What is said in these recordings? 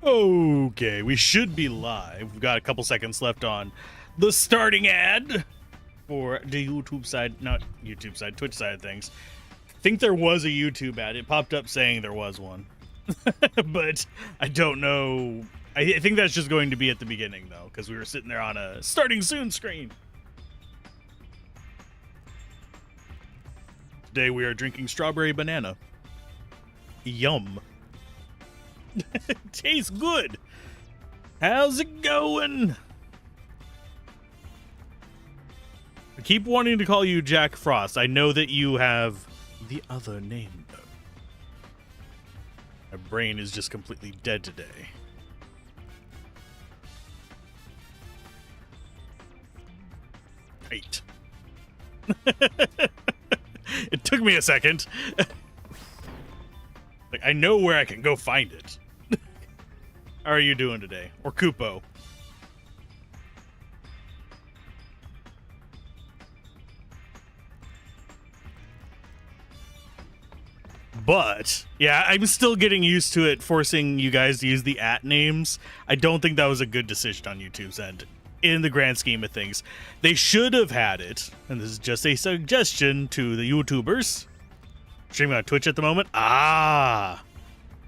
Okay, we should be live. We've got a couple seconds left on the starting ad for the YouTube side, not YouTube side, Twitch side of things. I think there was a YouTube ad. It popped up saying there was one, but I don't know. I think that's just going to be at the beginning, though, because we were sitting there on a starting soon screen. Today we are drinking strawberry banana. Yum. Tastes good. How's it going? I keep wanting to call you Jack Frost. I know that you have the other name, though. My brain is just completely dead today. Right. It took me a second. Like, I know where I can go find it. How are you doing today? Or Kupo? But, yeah, I'm still getting used to it, forcing you guys to use the @ names. I don't think that was a good decision on YouTube's end, in the grand scheme of things. They should have had it, and this is just a suggestion to the YouTubers. Streaming on Twitch at the moment?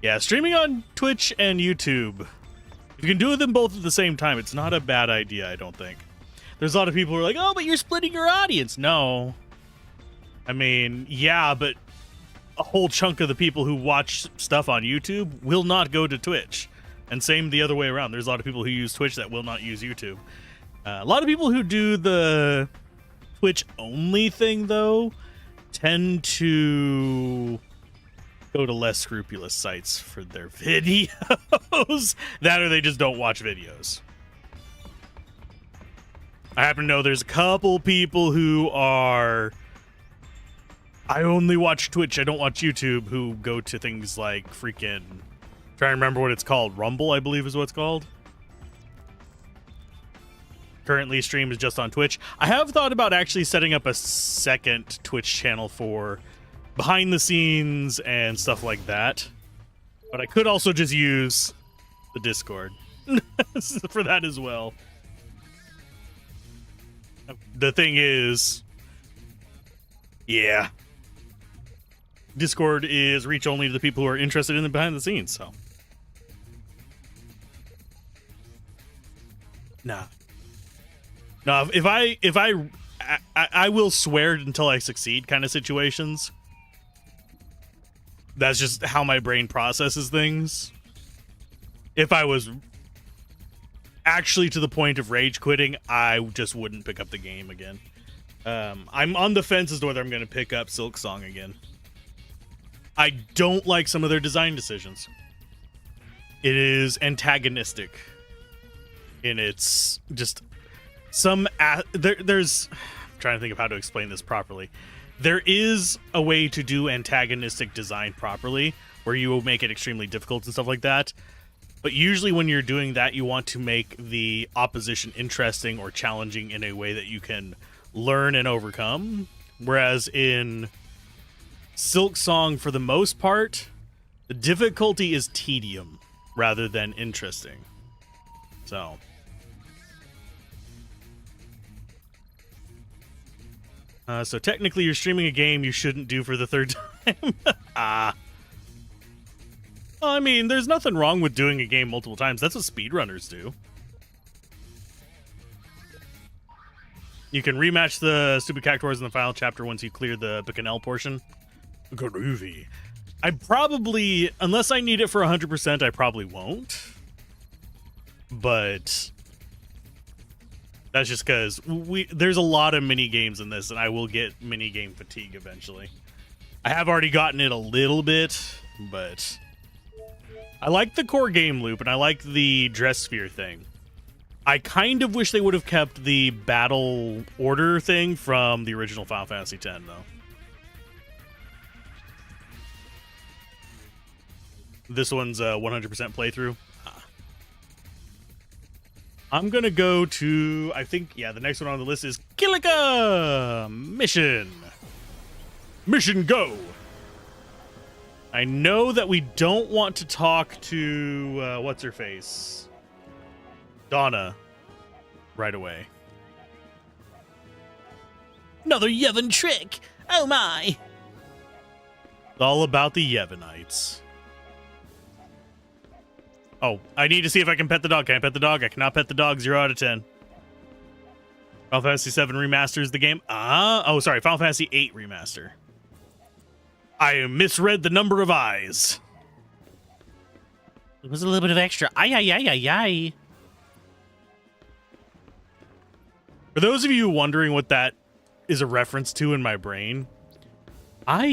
Yeah, streaming on Twitch and YouTube. If you can do them both at the same time, it's not a bad idea, I don't think. There's a lot of people who are like, oh, but you're splitting your audience. No. I mean, yeah, but a whole chunk of the people who watch stuff on YouTube will not go to Twitch. And same the other way around. There's a lot of people who use Twitch that will not use YouTube. A lot of people who do the Twitch-only thing, though, tend to go to less scrupulous sites for their videos. That or they just don't watch videos. I happen to know there's a couple people who are, I only watch Twitch, I don't watch YouTube, who go to things like freaking, trying to remember what it's called, Rumble, I believe is what it's called. Currently stream is just on Twitch. I have thought about actually setting up a second Twitch channel for behind the scenes and stuff like that, but I could also just use the Discord for that as well. The thing is, yeah, Discord is reach only to the people who are interested in the behind the scenes, so nah. No, if I will swear until I succeed kind of situations. That's just how my brain processes things. If I was actually to the point of rage quitting, I just wouldn't pick up the game again. I'm on the fence as to whether I'm going to pick up Silksong again. I don't like some of their design decisions. It is antagonistic in its just some there's I'm trying to think of how to explain this properly. There is a way to do antagonistic design properly where you will make it extremely difficult and stuff like that. But usually when you're doing that, you want to make the opposition interesting or challenging in a way that you can learn and overcome. Whereas in Silksong, for the most part, the difficulty is tedium rather than interesting. So so technically you're streaming a game you shouldn't do for the third time. I mean, there's nothing wrong with doing a game multiple times. That's what speedrunners do. You can rematch the stupid cactuars in the final chapter once you clear the Bicanel portion. Groovy. I probably, unless I need it for 100%, I probably won't. But that's just because there's a lot of mini games in this, and I will get mini game fatigue eventually. I have already gotten it a little bit, but I like the core game loop, and I like the dress sphere thing. I kind of wish they would have kept the battle order thing from the original Final Fantasy X, though. This one's a 100% playthrough. I'm going to go to, I think, yeah, the next one on the list is Kilika Mission. Mission go. I know that we don't want to talk to, what's her face? Donna right away. Another Yevon trick. Oh my. It's all about the Yevonites. Oh, I need to see if I can pet the dog. Can I pet the dog? I cannot pet the dog. 0 out of 10. Final Fantasy 7 Remaster is the game. Oh, sorry. Final Fantasy 8 Remaster. I misread the number of eyes. It was a little bit of extra. Ay. For those of you wondering what that is a reference to in my brain, is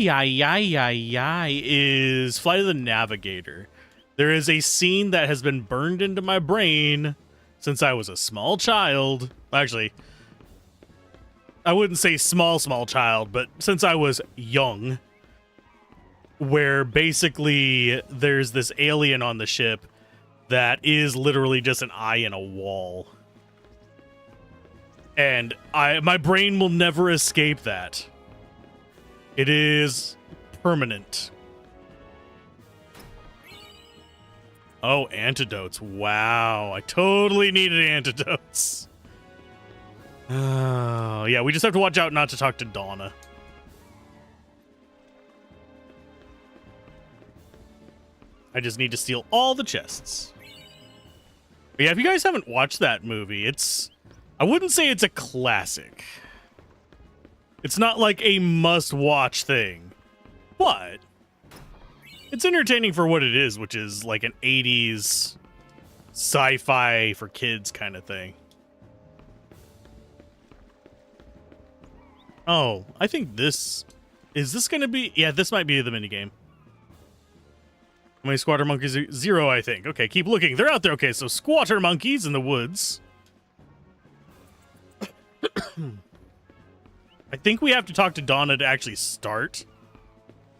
Flight of the Navigator. There is a scene that has been burned into my brain since I was a small child. Actually, I wouldn't say small child, but since I was young, where basically there's this alien on the ship that is literally just an eye in a wall. And my brain will never escape that. It is permanent. Oh, antidotes. Wow. I totally needed antidotes. Oh, yeah, we just have to watch out not to talk to Donna. I just need to steal all the chests. But yeah, if you guys haven't watched that movie, I wouldn't say it's a classic. It's not like a must-watch thing. But it's entertaining for what it is, which is like an 80s sci-fi for kids kind of thing. Oh, I think is this going to be... Yeah, this might be the minigame. How many squatter monkeys? 0, I think. Okay, keep looking. They're out there. Okay, so squatter monkeys in the woods. I think we have to talk to Donna to actually start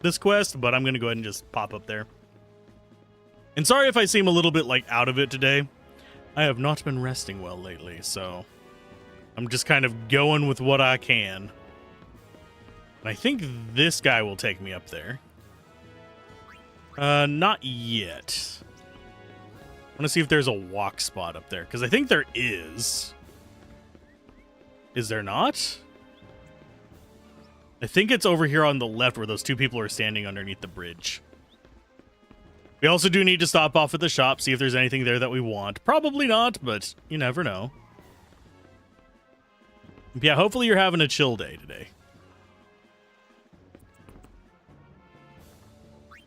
this quest, but I'm going to go ahead and just pop up there. And sorry if I seem a little bit, like, out of it today. I have not been resting well lately, so I'm just kind of going with what I can. And I think this guy will take me up there. Not yet. I want to see if there's a walk spot up there, because I think there is. Is there not? I think it's over here on the left where those two people are standing underneath the bridge. We also do need to stop off at the shop, see if there's anything there that we want. Probably not, but you never know. Yeah, hopefully you're having a chill day today.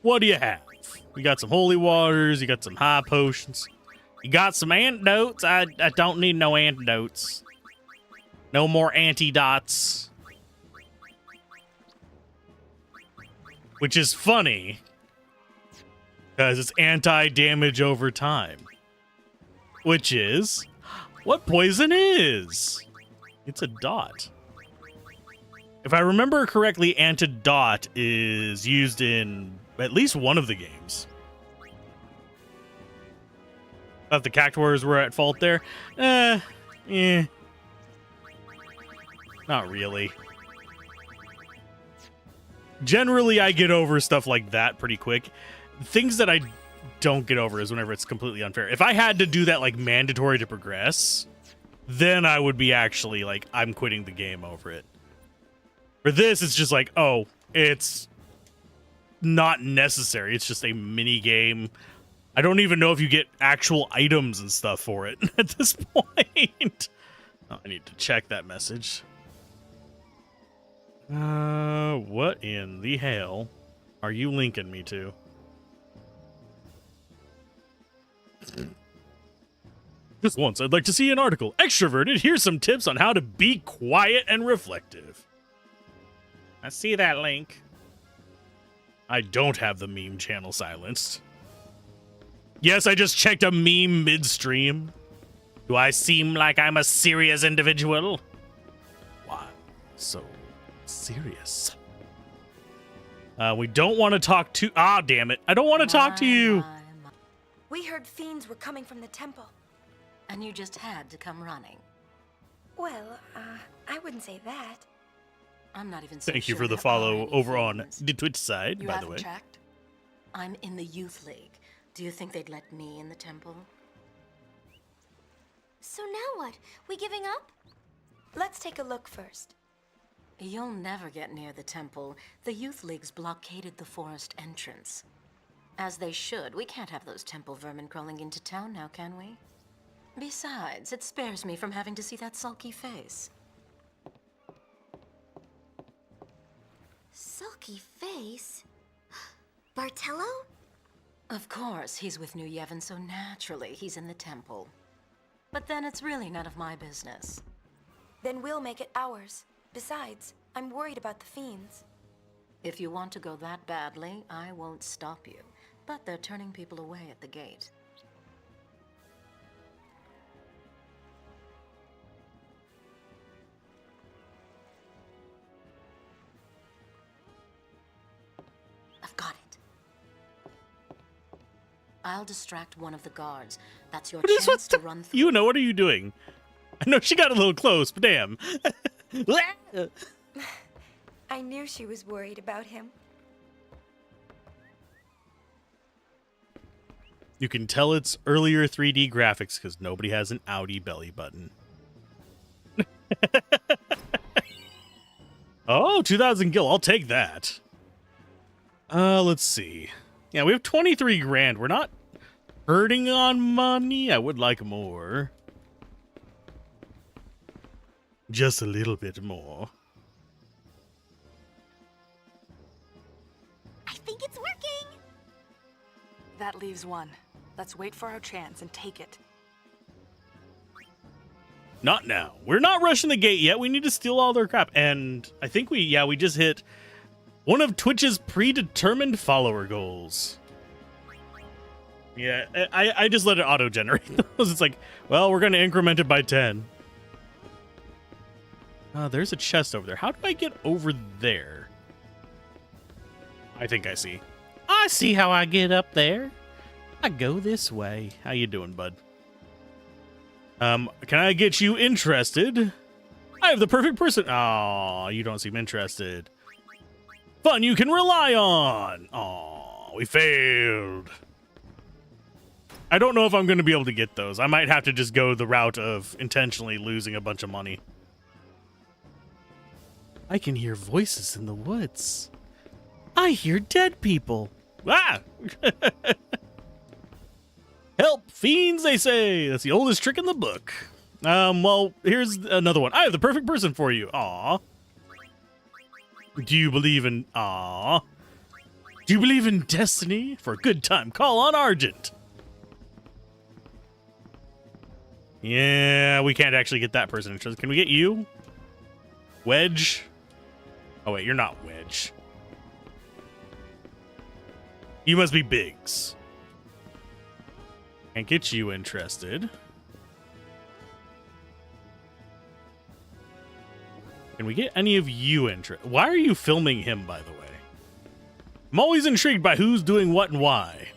What do you have? You got some holy waters, you got some high potions. You got some antidotes? I don't need no antidotes. No more antidots. Which is funny, because it's anti-damage over time. Which is what poison is. It's a dot. If I remember correctly, antidote is used in at least one of the games. Thought the cactuars were at fault there. Not really. Generally, I get over stuff like that pretty quick. Things that I don't get over is whenever it's completely unfair. If I had to do that, like, mandatory to progress, then I would be actually, like, I'm quitting the game over it. For this, it's just like, oh, it's not necessary. It's just a mini game. I don't even know if you get actual items and stuff for it at this point. Oh, I need to check that message. What in the hell are you linking me to? Just once, I'd like to see an article. Extroverted, here's some tips on how to be quiet and reflective. I see that link. I don't have the meme channel silenced. Yes, I just checked a meme midstream. Do I seem like I'm a serious individual? Why so serious? We don't want to talk to... Ah, damn it. I don't want to talk to you. We heard fiends were coming from the temple. And you just had to come running. Well, I wouldn't say that. I'm not even so Thank you sure for the there follow are any over on fiends. the Twitch side, You by the haven't way. checked? I'm in the Youth League. Do you think they'd let me in the temple? So now what? We giving up? Let's take a look first. You'll never get near the temple. The Youth League's blockaded the forest entrance. As they should. We can't have those temple vermin crawling into town now, can we? Besides, it spares me from having to see that sulky face. Sulky face? Bartello? Of course, he's with New Yevon, so naturally he's in the temple. But then it's really none of my business. Then we'll make it ours. Besides, I'm worried about the fiends. If you want to go that badly, I won't stop you. But they're turning people away at the gate. I've got it. I'll distract one of the guards. That's your chance to run through. You know, what are you doing? I know she got a little close, but damn. I knew she was worried about him. You can tell it's earlier 3D graphics because nobody has an Audi belly button. Oh, 2,000 gil. I'll take that. Let's see. Yeah, we have 23 grand. We're not hurting on money. I would like more. Just a little bit more. I think it's working! That leaves one. Let's wait for our chance and take it. Not now. We're not rushing the gate yet. We need to steal all their crap. And I think we just hit one of Twitch's predetermined follower goals. Yeah, I just let it auto-generate those. It's like, well, we're going to increment it by 10. There's a chest over there. How do I get over there? I think I see. I see how I get up there. I go this way. How you doing, bud? Can I get you interested? I have the perfect person. Aw, you don't seem interested. Fun you can rely on. Aw, we failed. I don't know if I'm going to be able to get those. I might have to just go the route of intentionally losing a bunch of money. I can hear voices in the woods. I hear dead people. Ah! Help, fiends, they say. That's the oldest trick in the book. Well, here's another one. I have the perfect person for you. Aw. Do you believe in... Aw. Do you believe in destiny? For a good time, call on Argent. Yeah, we can't actually get that person interested. Can we get you? Wedge? Oh, wait, you're not Wedge. You must be Biggs. Can't get you interested. Can we get any of you interested? Why are you filming him, by the way? I'm always intrigued by who's doing what and why.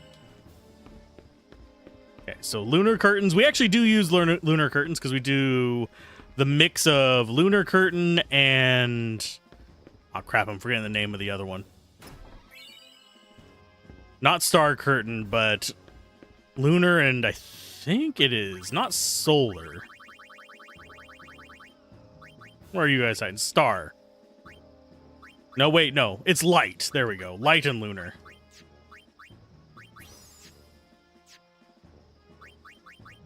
Okay, so lunar curtains. We actually do use lunar curtains because we do the mix of lunar curtain and... Oh, crap, I'm forgetting the name of the other one. Not star curtain, but lunar, and I think it is not solar. Where are you guys hiding? Star. No, wait, no. It's light. There we go. Light and lunar.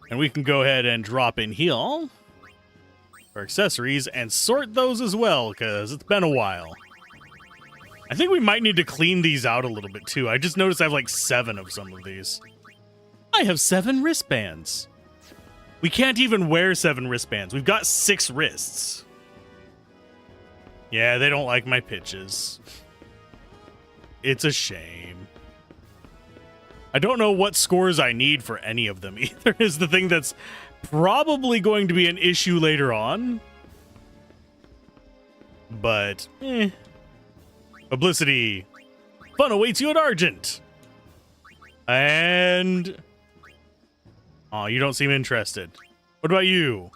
And we can go ahead and drop in heal for accessories and sort those as well, because it's been a while. I think we might need to clean these out a little bit, too. I just noticed I have like 7 of some of these. I have 7 wristbands. We can't even wear 7 wristbands. We've got 6 wrists. Yeah, they don't like my pitches. It's a shame. I don't know what scores I need for any of them either, is the thing that's probably going to be an issue later on. But, Publicity. Fun awaits you at Argent. And... Oh, you don't seem interested. What about you?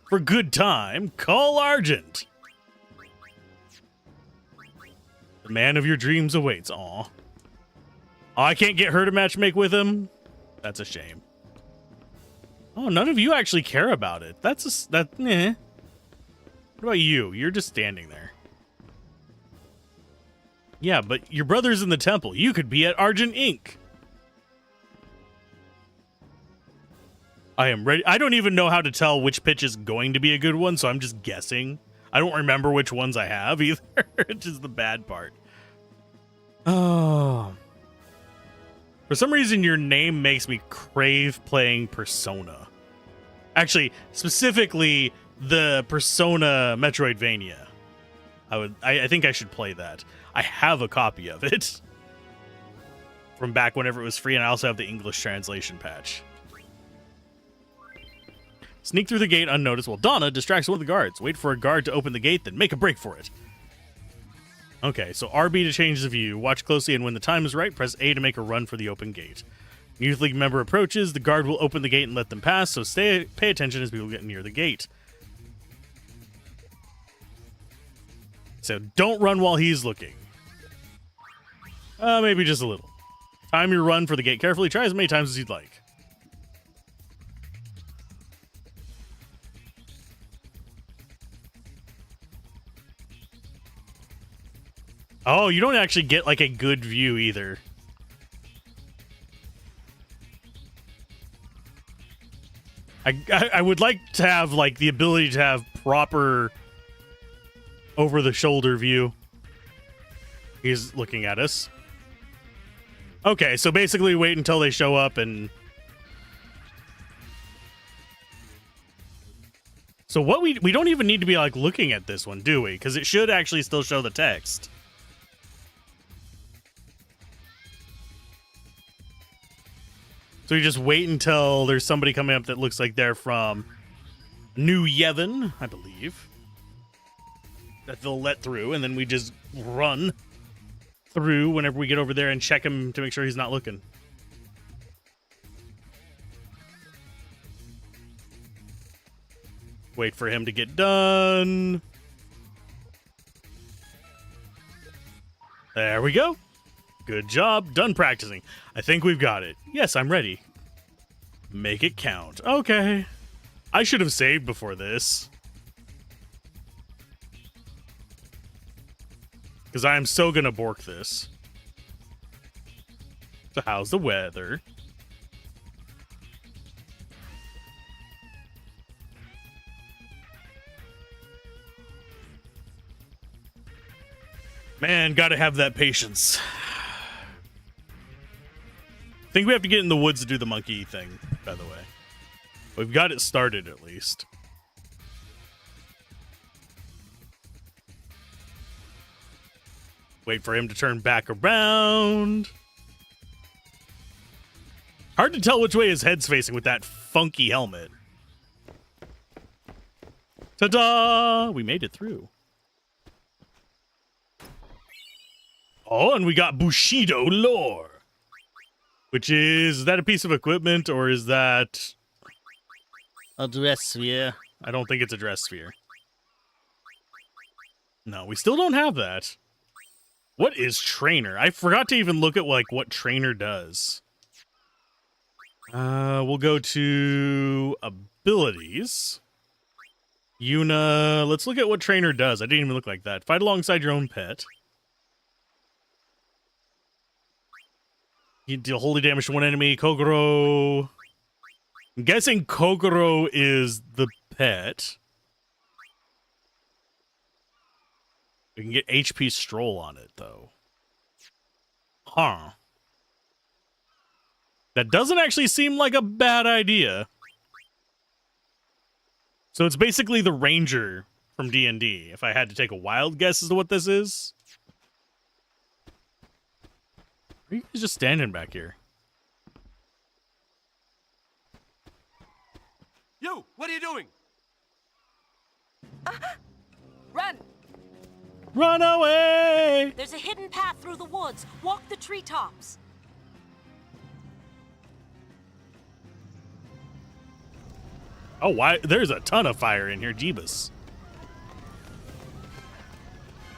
For good time, call Argent. The man of your dreams awaits. Aw. Oh, I can't get her to matchmake with him? That's a shame. Oh, none of you actually care about it. What about you? You're just standing there. Yeah, but your brother's in the temple. You could be at Argent Inc. I am ready. I don't even know how to tell which pitch is going to be a good one, so I'm just guessing. I don't remember which ones I have either, which is the bad part. Oh. For some reason, your name makes me crave playing Persona. Actually, specifically, the Persona Metroidvania. I think I should play that. I have a copy of it. From back whenever it was free, and I also have the English translation patch. Sneak through the gate unnoticed while Donna distracts one of the guards. Wait for a guard to open the gate, then make a break for it. Okay, so RB to change the view. Watch closely, and when the time is right, press A to make a run for the open gate. Youth League member approaches, the guard will open the gate and let them pass, so pay attention as people get near the gate. So don't run while he's looking. Maybe just a little. Time your run for the gate carefully. Try as many times as you'd like. Oh, you don't actually get, like, a good view, either. I would like to have, like, the ability to have proper over-the-shoulder view. He's looking at us. Okay, so basically wait until they show up and... So what we don't even need to be, like, looking at this one, do we? Because it should actually still show the text. So you just wait until there's somebody coming up that looks like they're from New Yevon, I believe. That they'll let through, and then we just run through whenever we get over there and check him to make sure he's not looking. Wait for him to get done. There we go. Good job. Done practicing. I think we've got it. Yes, I'm ready. Make it count. Okay. I should have saved before this. Because I am so gonna bork this. So how's the weather? Man, gotta have that patience. I think we have to get in the woods to do the monkey thing, by the way. We've got it started, at least. Wait for him to turn back around. Hard to tell which way his head's facing with that funky helmet. Ta-da! We made it through. Oh, and we got Bushido lore. Which is that a piece of equipment, or is that A dress sphere. I don't think it's a dress sphere. No, we still don't have that. What is trainer? I forgot to even look at like what trainer does. We'll go to abilities. Yuna, let's look at what trainer does. I didn't even look like that. Fight alongside your own pet. You deal holy damage to one enemy. Kogoro. I'm guessing Kogoro is the pet. We can get HP Stroll on it, though. Huh. That doesn't actually seem like a bad idea. So it's basically the Ranger from D&D, if I had to take a wild guess as to what this is. Or you guys just standing back here? You! What are you doing? Run! Run away! There's a hidden path through the woods. Walk the treetops. Oh, why? There's a ton of fire in here, Jeebus.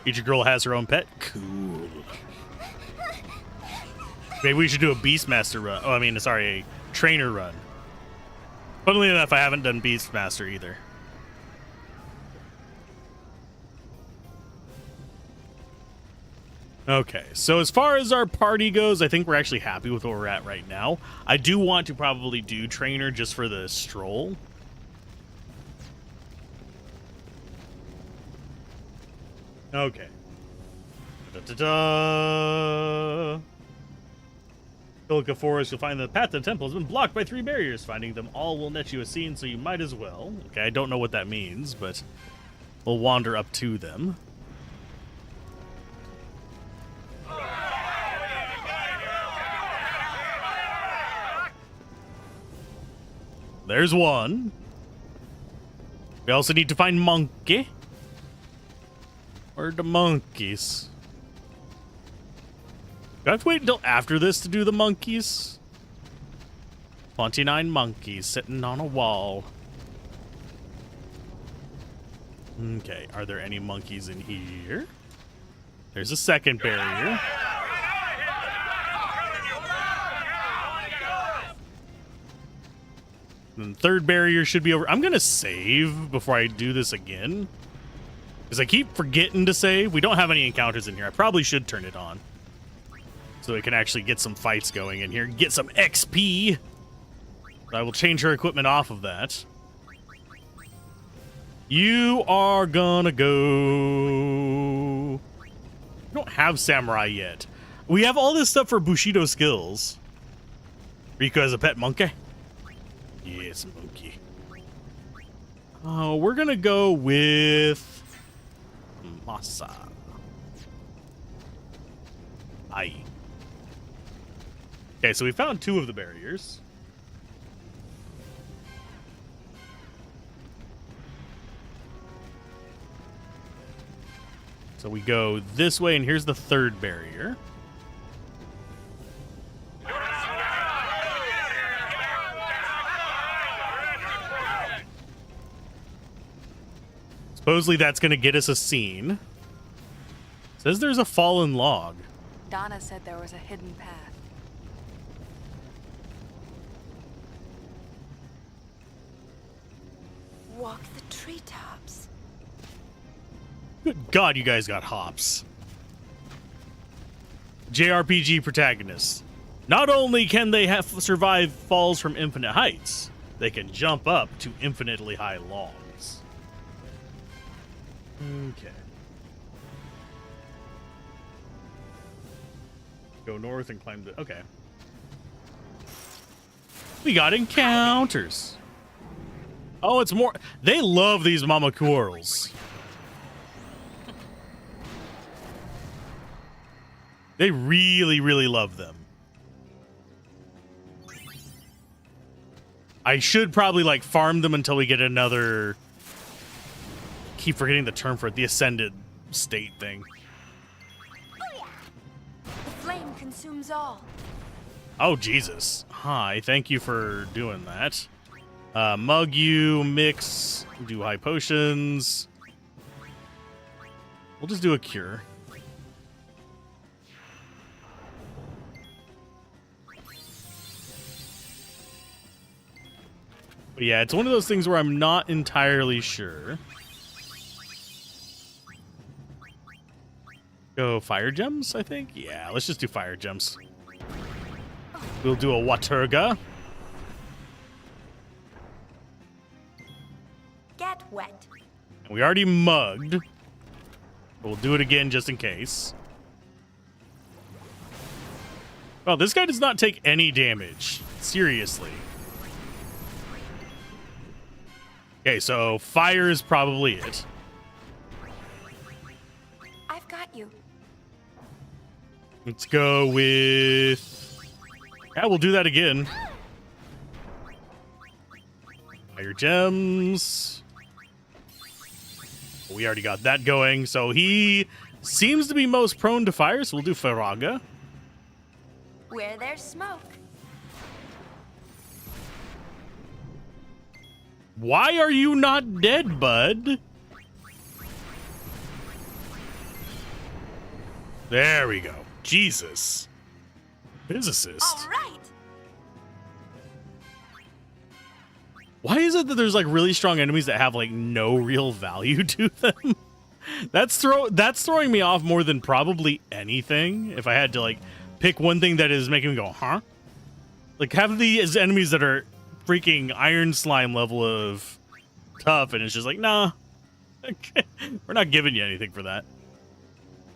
Each girl has her own pet. Cool. Maybe we should do a Beastmaster run. Oh, I mean, sorry, a trainer run. Funnily enough, I haven't done Beastmaster either. Okay, so as far as our party goes, I think we're actually happy with where we're at right now. I do want to probably do trainer just for the stroll. Okay. Da-da-da. Pilka Forest, you'll find the path to the temple has been blocked by 3 barriers. Finding them all will net you a scene, so you might as well. Okay, I don't know what that means, but we'll wander up to them. There's one. We also need to find Monkey. Where are the monkeys? Do I have to wait until after this to do the monkeys? 29 monkeys sitting on a wall. Okay, are there any monkeys in here? There's a second barrier. And the third barrier should be over. I'm going to save before I do this again. Because I keep forgetting to save. We don't have any encounters in here. I probably should turn it on. So we can actually get some fights going in here. Get some XP. I will change her equipment off of that. You are gonna go... We don't have Samurai yet. We have all this stuff for Bushido skills. Rico has a pet monkey. Yes, monkey. Oh, we're gonna go with Masa. Aye. Okay, so we found 2 of the barriers. So we go this way, and here's the 3rd barrier. Supposedly that's going to get us a scene. Says there's a fallen log. Donna said there was a hidden path. Walk the treetops. Good God, you guys got hops. JRPG protagonists. Not only can they have survive falls from infinite heights, they can jump up to infinitely high logs. Okay. Go north and climb the... Okay. We got encounters. Oh, it's more... They love these mama quarrels. They really, really love them. I should probably, like, farm them until we get another... Keep forgetting the term for it. The ascended state thing. The flame consumes all. Oh, Jesus. Hi, thank you for doing that. Mug you, mix, do high potions. We'll just do a cure. But yeah, it's one of those things where I'm not entirely sure. Go fire gems, I think? Yeah, let's just do fire gems. We'll do a Waterga. Get wet. We already mugged. We'll do it again just in case. Well, this guy does not take any damage. Seriously. Okay, so fire is probably it. I've got you. Let's go with... Yeah, we'll do that again. Fire gems. We already got that going, so he seems to be most prone to fire, so we'll do Faraga. Where there's smoke. Why are you not dead, bud? There we go. Jesus. Physicist. All right. Why is it that there's like really strong enemies that have like no real value to them? That's throwing me off more than probably anything. If I had to like pick one thing that is making me go, huh? Like have these enemies that are freaking iron slime level of tough, and it's just like, nah, we're not giving you anything for that.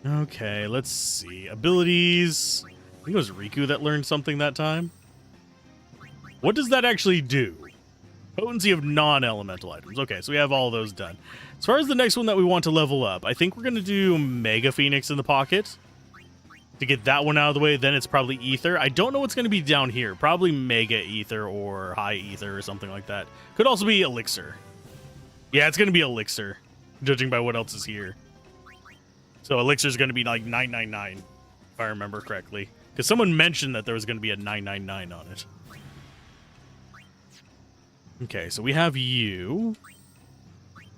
Okay, let's see. Abilities. I think it was Riku that learned something that time. What does that actually do? Potency of non-elemental items. Okay, so we have all those done. As far as the next one that we want to level up, I think we're going to do Mega Phoenix in the pocket. To get that one out of the way, then it's probably Ether. I don't know what's going to be down here. Probably Mega Ether or High Ether or something like that. Could also be Elixir. Yeah, it's going to be Elixir, judging by what else is here. So Elixir is going to be like 999, if I remember correctly. Because someone mentioned that there was going to be a 999 on it. Okay, so we have you.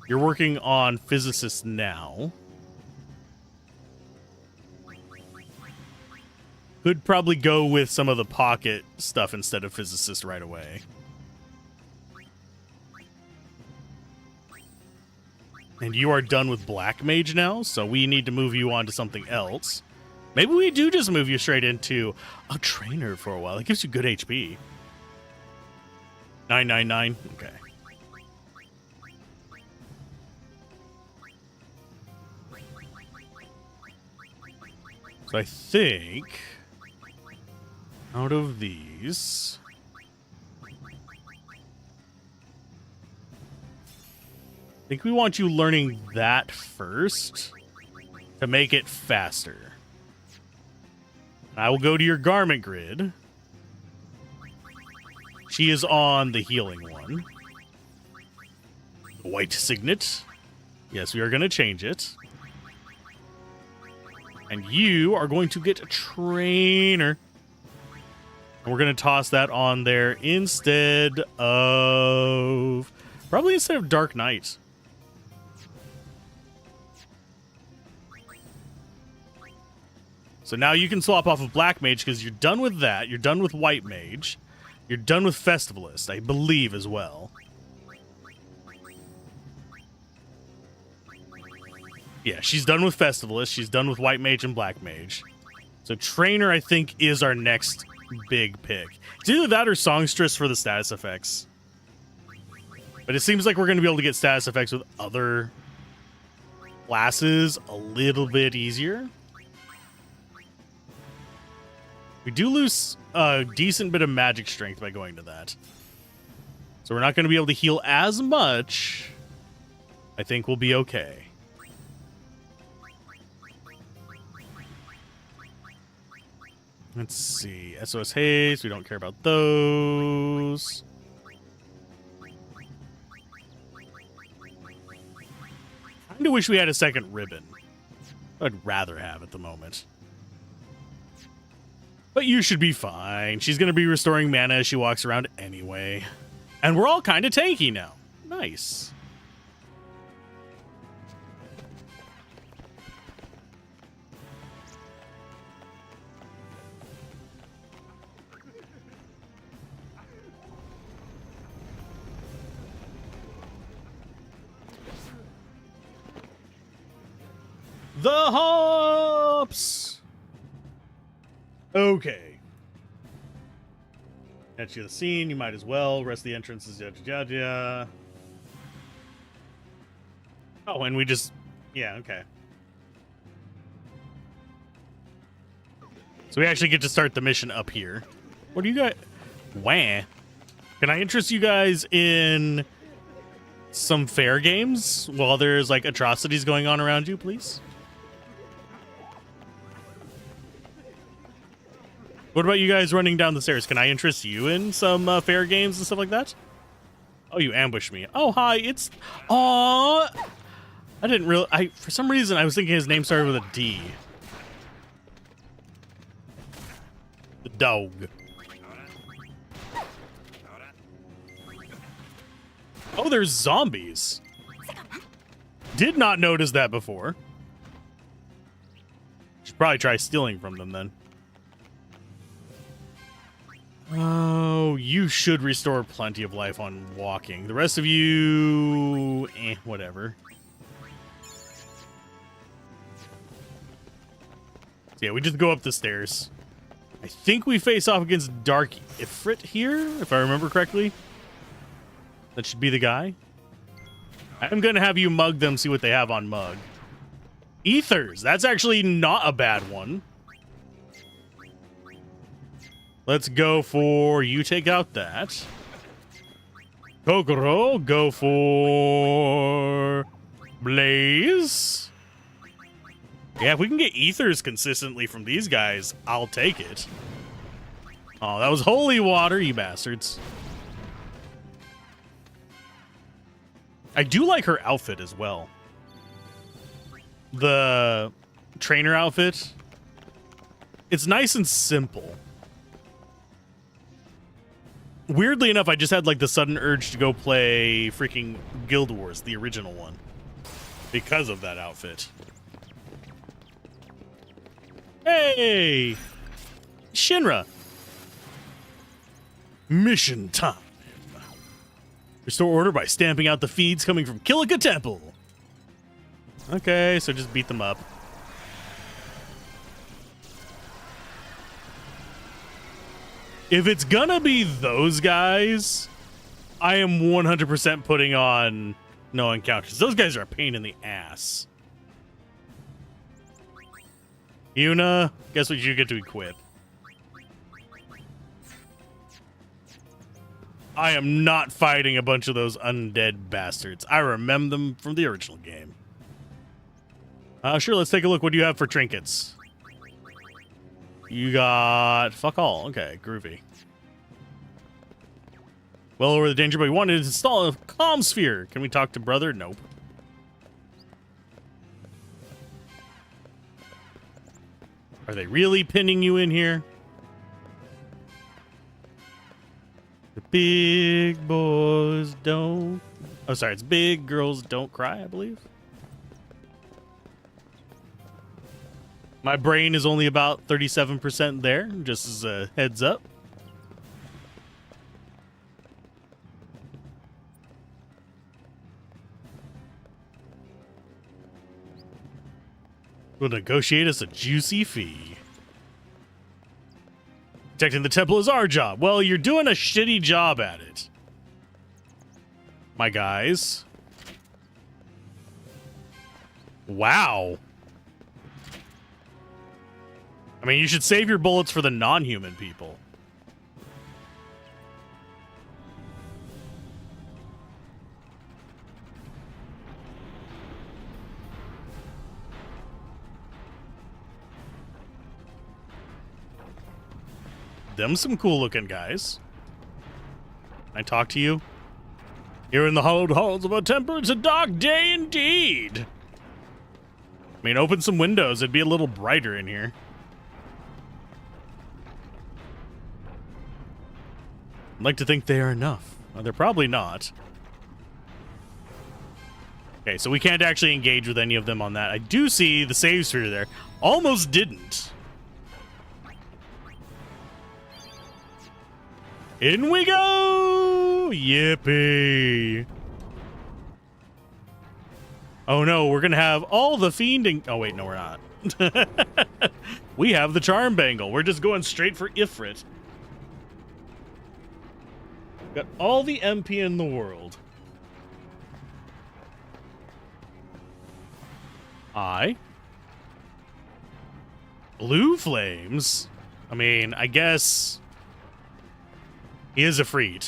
You're working on Physicist now. Could probably go with some of the pocket stuff instead of Physicist right away. And you are done with Black Mage now, so we need to move you on to something else. Maybe we do just move you straight into a trainer for a while. It gives you good HP. 999. Okay. So I think out of these, I think we want you learning that first to make it faster. I will go to your garment grid. She is on the healing one. White Signet. Yes, we are going to change it. And you are going to get a trainer. And we're going to toss that on there instead of... Probably instead of Dark Knight. So now you can swap off of Black Mage because you're done with that. You're done with White Mage. You're done with Festivalist, I believe, as well. Yeah, she's done with Festivalist. She's done with White Mage and Black Mage. So Trainer, I think, is our next big pick. It's either that or Songstress for the status effects. But it seems like we're going to be able to get status effects with other classes a little bit easier. We do lose a decent bit of magic strength by going to that. So we're not going to be able to heal as much. I think we'll be okay. Let's see. SOS Haze. We don't care about those. I kind of wish we had a second ribbon. I'd rather have at the moment. But you should be fine. She's going to be restoring mana as she walks around anyway. And we're all kind of tanky now. Nice. The hops! Okay. That's you the scene, you might as well. Rest of the entrances, yada. Oh, and we just... Yeah, okay. So we actually get to start the mission up here. What do you got? Wah. Can I interest you guys in some fair games while there's, like, atrocities going on around you, please? What about you guys running down the stairs? Can I interest you in some fair games and stuff like that? Oh, you ambushed me. Oh, hi. It's... Aww. I didn't really... For some reason, I was thinking his name started with a D. The dog. Oh, there's zombies. Did not notice that before. Should probably try stealing from them then. Oh, you should restore plenty of life on walking. The rest of you, whatever. So yeah, we just go up the stairs. I think we face off against Dark Ifrit here, if I remember correctly. That should be the guy. I'm going to have you mug them, see what they have on mug. Ethers, that's actually not a bad one. Let's go for you take out that. Kokoro, go for Blaze. Yeah, if we can get ethers consistently from these guys, I'll take it. Oh, that was holy water, you bastards. I do like her outfit as well. The trainer outfit. It's nice and simple. Weirdly enough, I just had like the sudden urge to go play freaking Guild Wars, the original one, because of that outfit. Hey! Shinra! Mission time. Restore order by stamping out the feeds coming from Kilika Temple. Okay, so just beat them up. If it's gonna be those guys, I am 100% putting on no encounters. Those guys are a pain in the ass. Yuna, guess what you get to equip? I am not fighting a bunch of those undead bastards. I remember them from the original game. Sure, let's take a look. What do you have for trinkets? You got fuck all. Okay, groovy. Well over the danger, but we wanted to install a comm sphere. Can we talk to brother? Nope. Are they really pinning you in here? The big boys don't... Oh, sorry. It's big girls don't cry, I believe. My brain is only about 37% there, just as a heads up. We'll negotiate us a juicy fee. Protecting the temple is our job. Well, you're doing a shitty job at it, my guys. Wow. I mean, you should save your bullets for the non-human people. Them some cool looking guys. Can I talk to you? Here in the hallowed halls of a temple, it's a dark day indeed. I mean, open some windows. It'd be a little brighter in here. I'd like to think they are enough. Well, they're probably not. Okay, so we can't actually engage with any of them on that. I do see the save sphere there. Almost didn't. In we go! Yippee! Oh no, we're gonna have all the fiending... Oh wait, no we're not. We have the charm bangle. We're just going straight for Ifrit. Got all the MP in the world. Blue flames? I mean, I guess... He is a freed.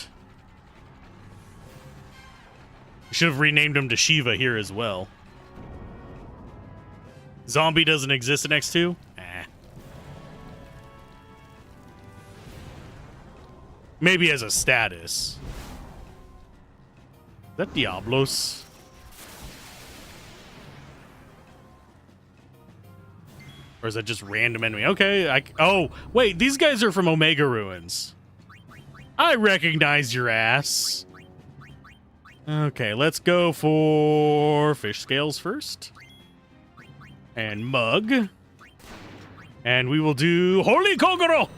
Should have renamed him to Shiva here as well. Zombie doesn't exist in X-2? Maybe as a status. Is that Diablos? Or is that just random enemy? Okay, oh, wait, these guys are from Omega Ruins. I recognize your ass. Okay, let's go for fish scales first. And mug. And we will do Holy Kogoro!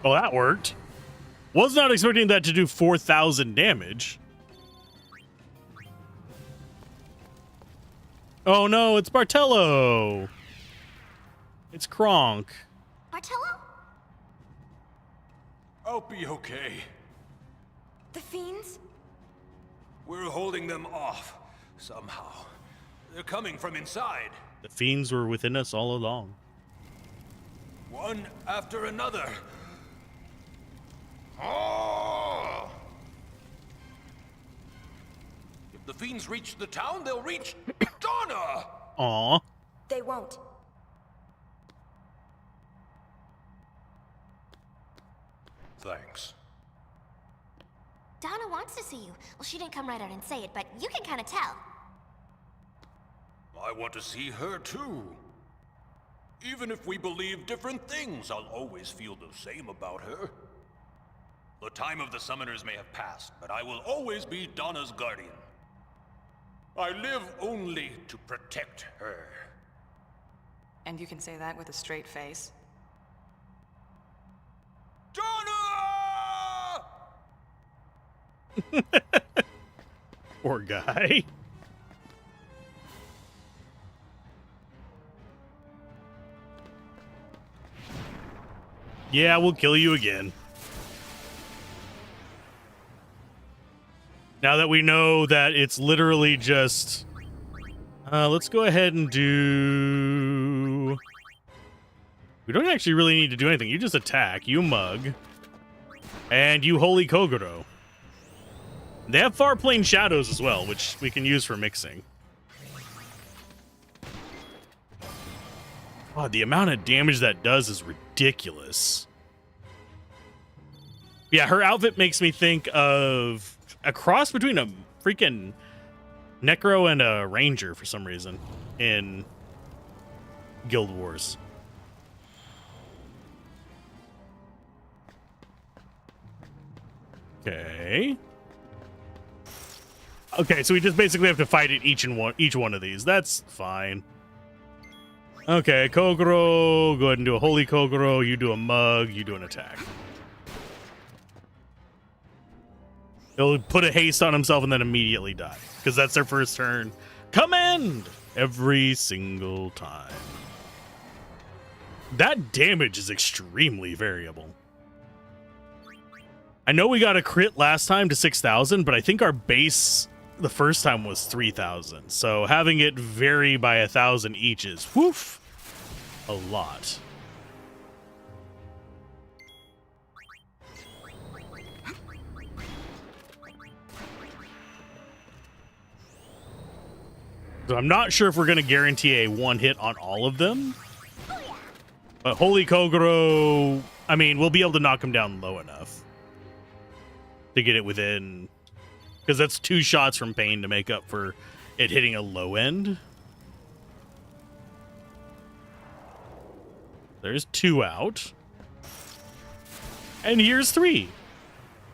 Oh, that worked. Was not expecting that to do 4,000 damage. Oh no, it's Bartello. It's Kronk. Bartello? I'll be okay. The fiends? We're holding them off, somehow. They're coming from inside. The fiends were within us all along. One after another. Oh! If the fiends reach the town, they'll reach Donna! Aw. They won't. Thanks. Donna wants to see you. Well, she didn't come right out and say it, but you can kind of tell. I want to see her too. Even if we believe different things, I'll always feel the same about her. The time of the summoners may have passed, but I will always be Donna's guardian. I live only to protect her. And you can say that with a straight face. Donna! Poor guy. Yeah, we'll kill you again. Now that we know that it's literally just... let's go ahead and do... We don't actually really need to do anything. You just attack. You mug. And you Holy Kogoro. They have Far Plane Shadows as well, which we can use for mixing. God, the amount of damage that does is ridiculous. Yeah, her outfit makes me think of a cross between a freaking Necro and a Ranger for some reason in Guild Wars. Okay. Okay, so we just basically have to fight at each one of these. That's fine. Okay, Kogoro, go ahead and do a Holy Kogoro. You do a mug, you do an attack. He'll put a haste on himself and then immediately die, because that's their first turn. Command! Every single time. That damage is extremely variable. I know we got a crit last time to 6,000, but I think our base the first time was 3,000. So having it vary by 1,000 each is, woof, a lot. So I'm not sure if we're going to guarantee a one hit on all of them. But Holy Kogoro, I mean, we'll be able to knock him down low enough to get it within, because that's 2 shots from pain to make up for it hitting a low end. There's 2 out. And here's 3.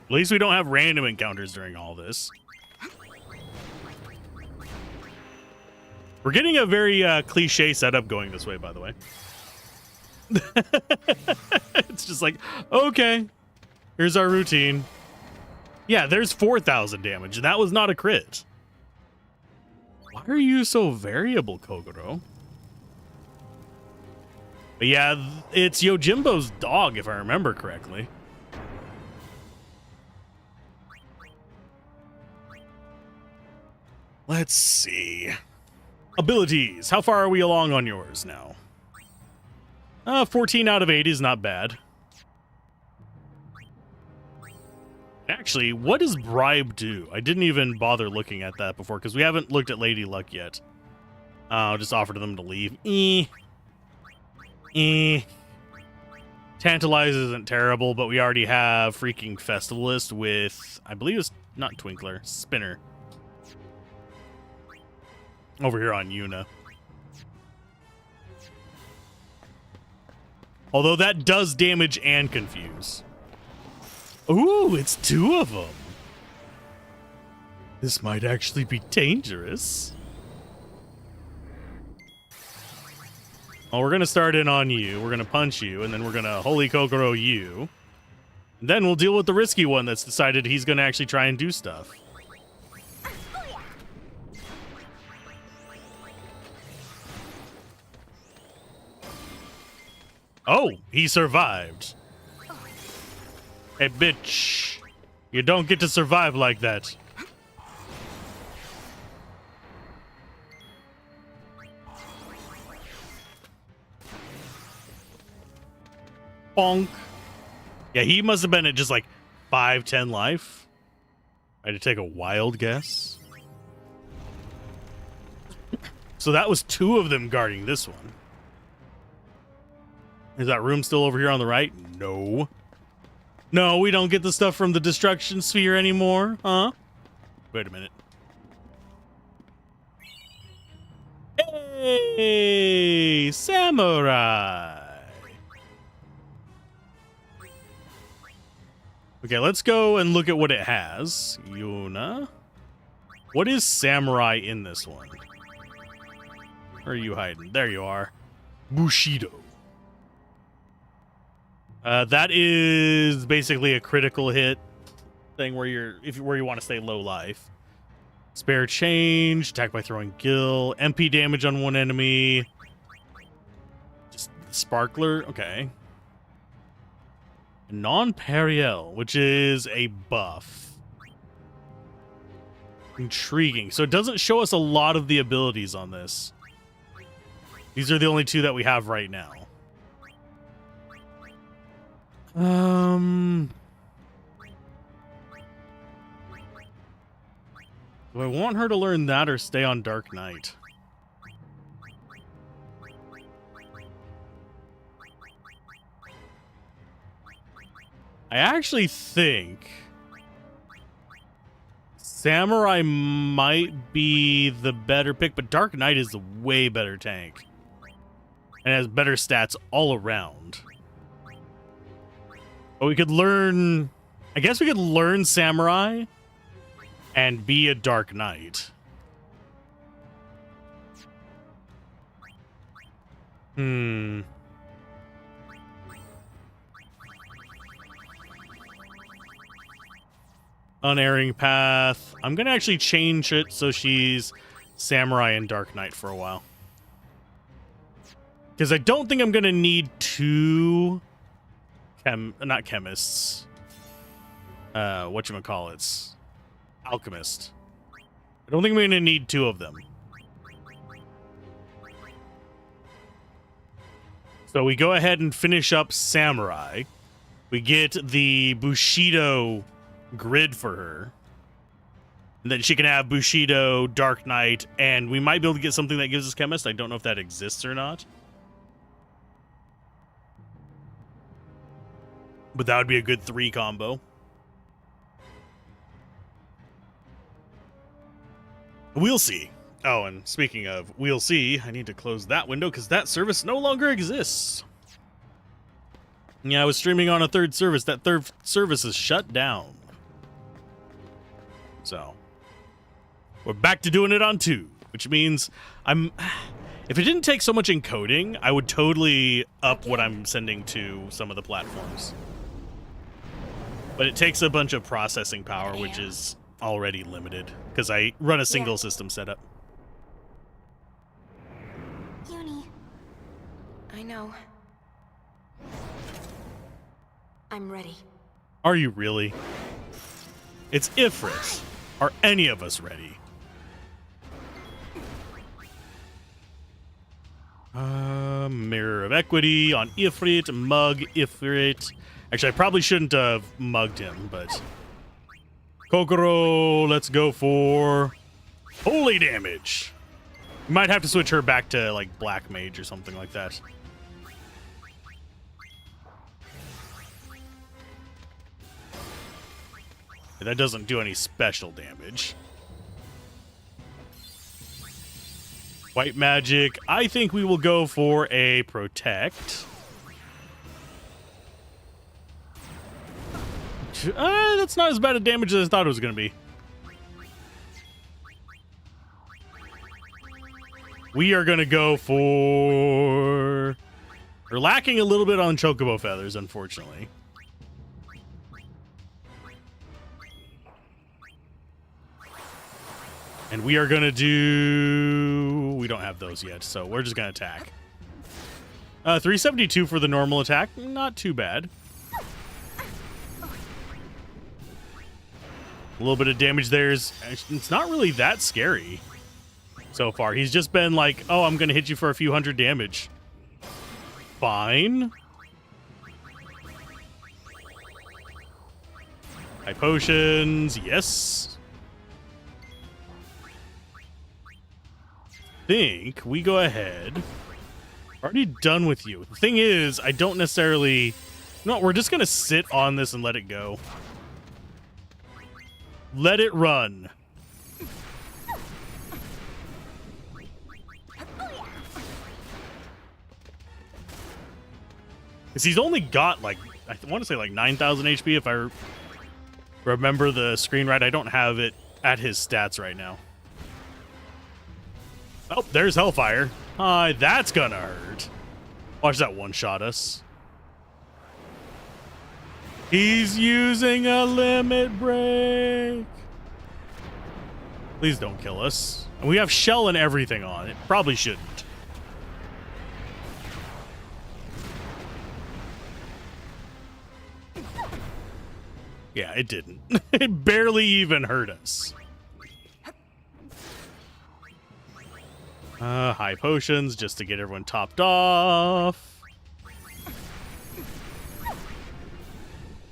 At least we don't have random encounters during all this. We're getting a very cliche setup going this way, by the way. It's just like, okay, here's our routine. Yeah, there's 4,000 damage, and that was not a crit. Why are you so variable, Kogoro? But yeah, it's Yojimbo's dog, if I remember correctly. Let's see. Abilities. How far are we along on yours now? 14 out of 80 is not bad. Actually, what does bribe do? I didn't even bother looking at that before because we haven't looked at Lady Luck yet. I'll just offer them to leave. Tantalize isn't terrible, but we already have freaking Festivalist with, I believe it's not Twinkler, Spinner. Over here on Yuna. Although that does damage and confuse. Ooh, it's 2 of them. This might actually be dangerous. Well, we're going to start in on you. We're going to punch you, and then we're going to Holy Kogoro you. Then we'll deal with the risky one that's decided he's going to actually try and do stuff. Oh, he survived. Hey, bitch. You don't get to survive like that. Bonk. Yeah, he must have been at just like 5-10 life. I had to take a wild guess. So that was 2 of them guarding this one. Is that room still over here on the right? No. No, we don't get the stuff from the destruction sphere anymore, huh? Wait a minute. Hey, samurai. Okay, let's go and look at what it has. Yuna. What is samurai in this one? Where are you hiding? There you are. Bushido. That is basically a critical hit thing where you want to stay low life. Spare change, attack by throwing gill, MP damage on one enemy. Just sparkler, okay. Non-Periel, which is a buff. Intriguing. So it doesn't show us a lot of the abilities on this. These are the only 2 that we have right now. Do I want her to learn that or stay on Dark Knight? I actually think Samurai might be the better pick, but Dark Knight is the way better tank. And has better stats all around. But we could learn... I guess we could learn Samurai and be a Dark Knight. Unerring Path. I'm going to actually change it so she's Samurai and Dark Knight for a while. Because I don't think I'm going to need 2... not chemists. Whatchamacallits. Alchemist. I don't think I'm going to need 2 of them. So we go ahead and finish up Samurai. We get the Bushido grid for her. And then she can have Bushido, Dark Knight, and we might be able to get something that gives us Chemist. I don't know if that exists or not. But that would be a good 3 combo. We'll see. Oh, and speaking of we'll see, I need to close that window because that service no longer exists. Yeah, I was streaming on a 3rd service. That 3rd service is shut down. So, we're back to doing it on 2, which means if it didn't take so much encoding, I would totally up what I'm sending to some of the platforms. But it takes a bunch of processing power, which is already limited, because I run a single system setup. Uni. I know. I'm ready. Are you really? It's Ifrit. Are any of us ready? Mirror of Equity on Ifrit. Mug Ifrit. Actually, I probably shouldn't have mugged him, but... Kokoro, let's go for... Holy damage! You might have to switch her back to, like, Black Mage or something like that. That doesn't do any special damage. White magic. I think we will go for a protect. That's not as bad a damage as I thought it was going to be. We are going to go for... We're lacking a little bit on Chocobo Feathers, unfortunately. And we are going to do... We don't have those yet, so we're just going to attack. 372 for the normal attack. Not too bad. A little bit of damage there is... It's not really that scary so far. He's just been like, oh, I'm going to hit you for a few hundred damage. Fine. High potions. Yes. Think we go ahead. Already done with you. The thing is, I don't necessarily... No, we're just going to sit on this and let it go. Let it run. Because he's only got, like, I want to say like 9,000 HP if I remember the screen right. I don't have it at his stats right now. Oh, there's Hellfire. That's gonna hurt. Watch that one-shot us. He's using a limit break. Please don't kill us. And we have shell and everything on it. Probably shouldn't. Yeah, it didn't. It barely even hurt us. High potions just to get everyone topped off.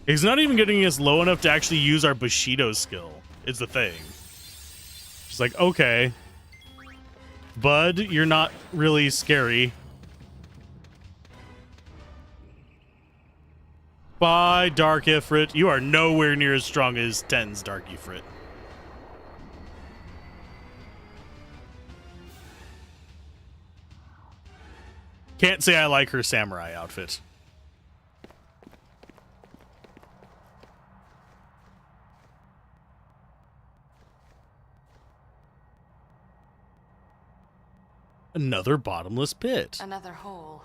He's not even getting us low enough to actually use our Bushido skill. It's the thing. Just like, okay. Bud, you're not really scary. Bye, Dark Ifrit. You are nowhere near as strong as 10's Dark Ifrit. Can't say I like her samurai outfit. Another bottomless pit. Another hole.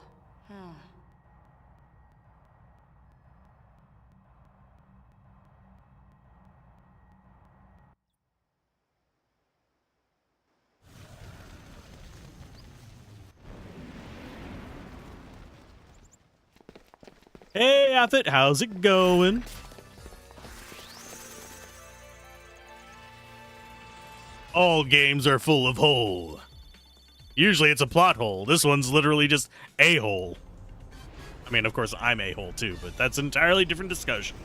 Hey, Affit, how's it going? All games are full of hole. Usually it's a plot hole. This one's literally just a hole. I mean, of course, I'm a hole too, but that's an entirely different discussion.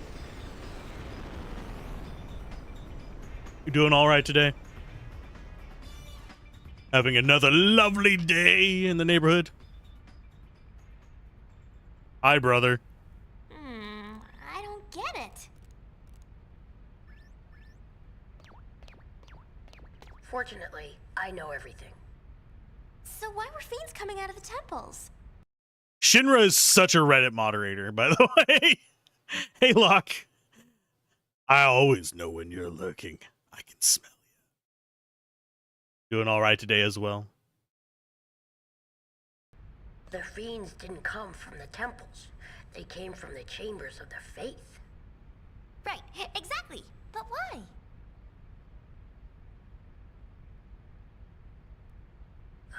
You doing all right today? Having another lovely day in the neighborhood? Hi, brother. I don't get it. Fortunately, I know everything. So why were fiends coming out of the temples? Shinra is such a Reddit moderator, by the way. Hey, Locke. I always know when you're lurking. I can smell you. Doing all right today as well? The fiends didn't come from the temples. They came from the chambers of the faith. Right, exactly. But why?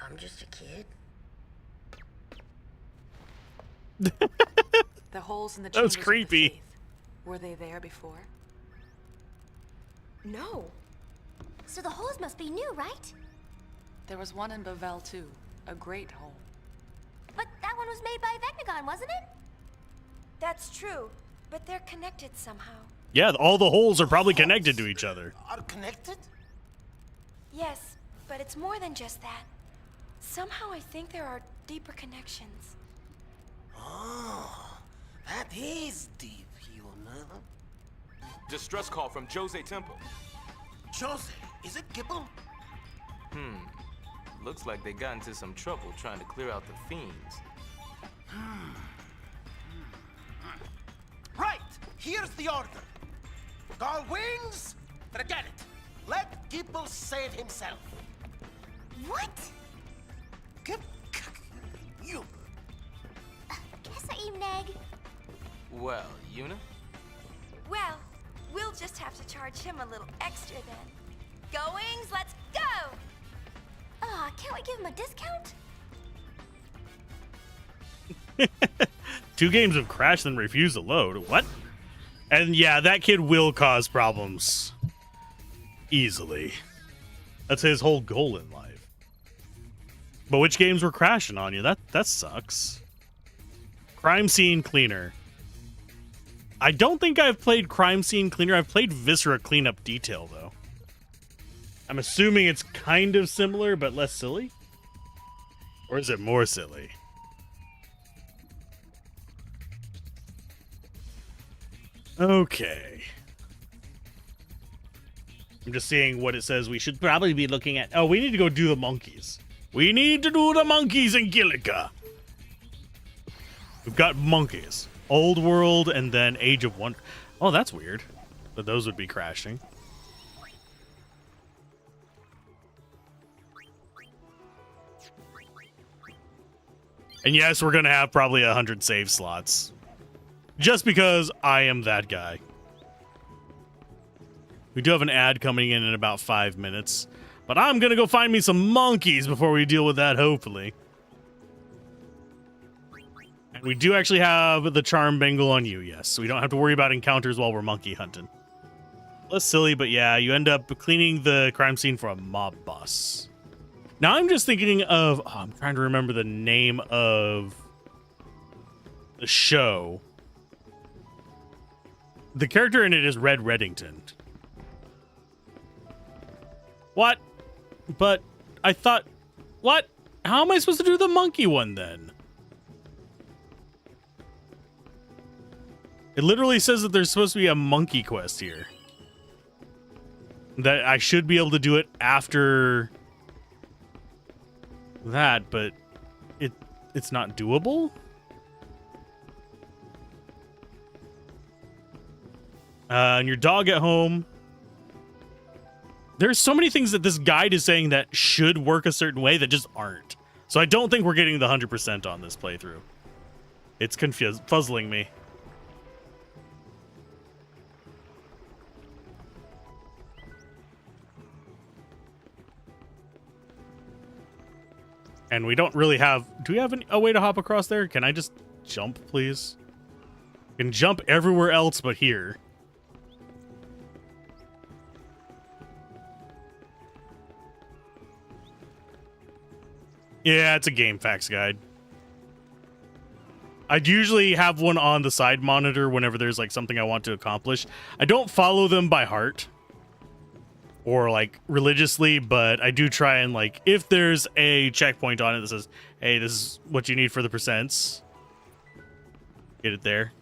I'm just a kid. The holes in the That was chambers of the creepy. faith. Were they there before? No. So the holes must be new, right? There was one in Bavel too. A great hole. But that one was made by Vecnagon, wasn't it? That's true, but they're connected somehow. Yeah, all the holes are probably connected to each other. Are connected? Yes, but it's more than just that. Somehow I think there are deeper connections. Oh, that is deep, Yuna. Distress call from Jose Temple. Jose, is it Gibble? Looks like they got into some trouble trying to clear out the fiends. Right, here's the order. Gull wings, forget it. Let Gibble say it himself. What? You. Guess I even egg. Well, Yuna? Well, we'll just have to charge him a little extra then. Go Wings, let's go! Aw, can't we give him a discount? 2 games have crashed and refused to load. What? And yeah, that kid will cause problems. Easily. That's his whole goal in life. But which games were crashing on you? That sucks. Crime Scene Cleaner. I don't think I've played Crime Scene Cleaner. I've played Viscera Cleanup Detail, though. I'm assuming it's kind of similar, but less silly? Or is it more silly? Okay. I'm just seeing what it says we should probably be looking at. Oh, we need to go do the monkeys. We need to do the monkeys in Gillica. We've got monkeys. Old World and then Age of Wonder. Oh, that's weird. But those would be crashing. And yes, we're going to have probably 100 save slots. Just because I am that guy. We do have an ad coming in about 5 minutes. But I'm going to go find me some monkeys before we deal with that, hopefully. And we do actually have the charm bangle on you, yes. So we don't have to worry about encounters while we're monkey hunting. Less silly, but yeah, you end up cleaning the crime scene for a mob boss. Now I'm just thinking of... Oh, I'm trying to remember the name of the show. The character in it is Red Reddington. What? But I thought... What? How am I supposed to do the monkey one then? It literally says that there's supposed to be a monkey quest here. That I should be able to do it after that, but it's not doable? And your dog at home. There's so many things that this guide is saying that should work a certain way that just aren't. So I don't think we're getting the 100% on this playthrough. It's fuzzling me. And we don't really have... Do we have a way to hop across there? Can I just jump, please? I can jump everywhere else but here. Yeah, it's a game facts guide. I'd usually have one on the side monitor whenever there's like something I want to accomplish. I don't follow them by heart or like religiously, but I do try and like, if there's a checkpoint on it that says, hey, this is what you need for the percents, get it there.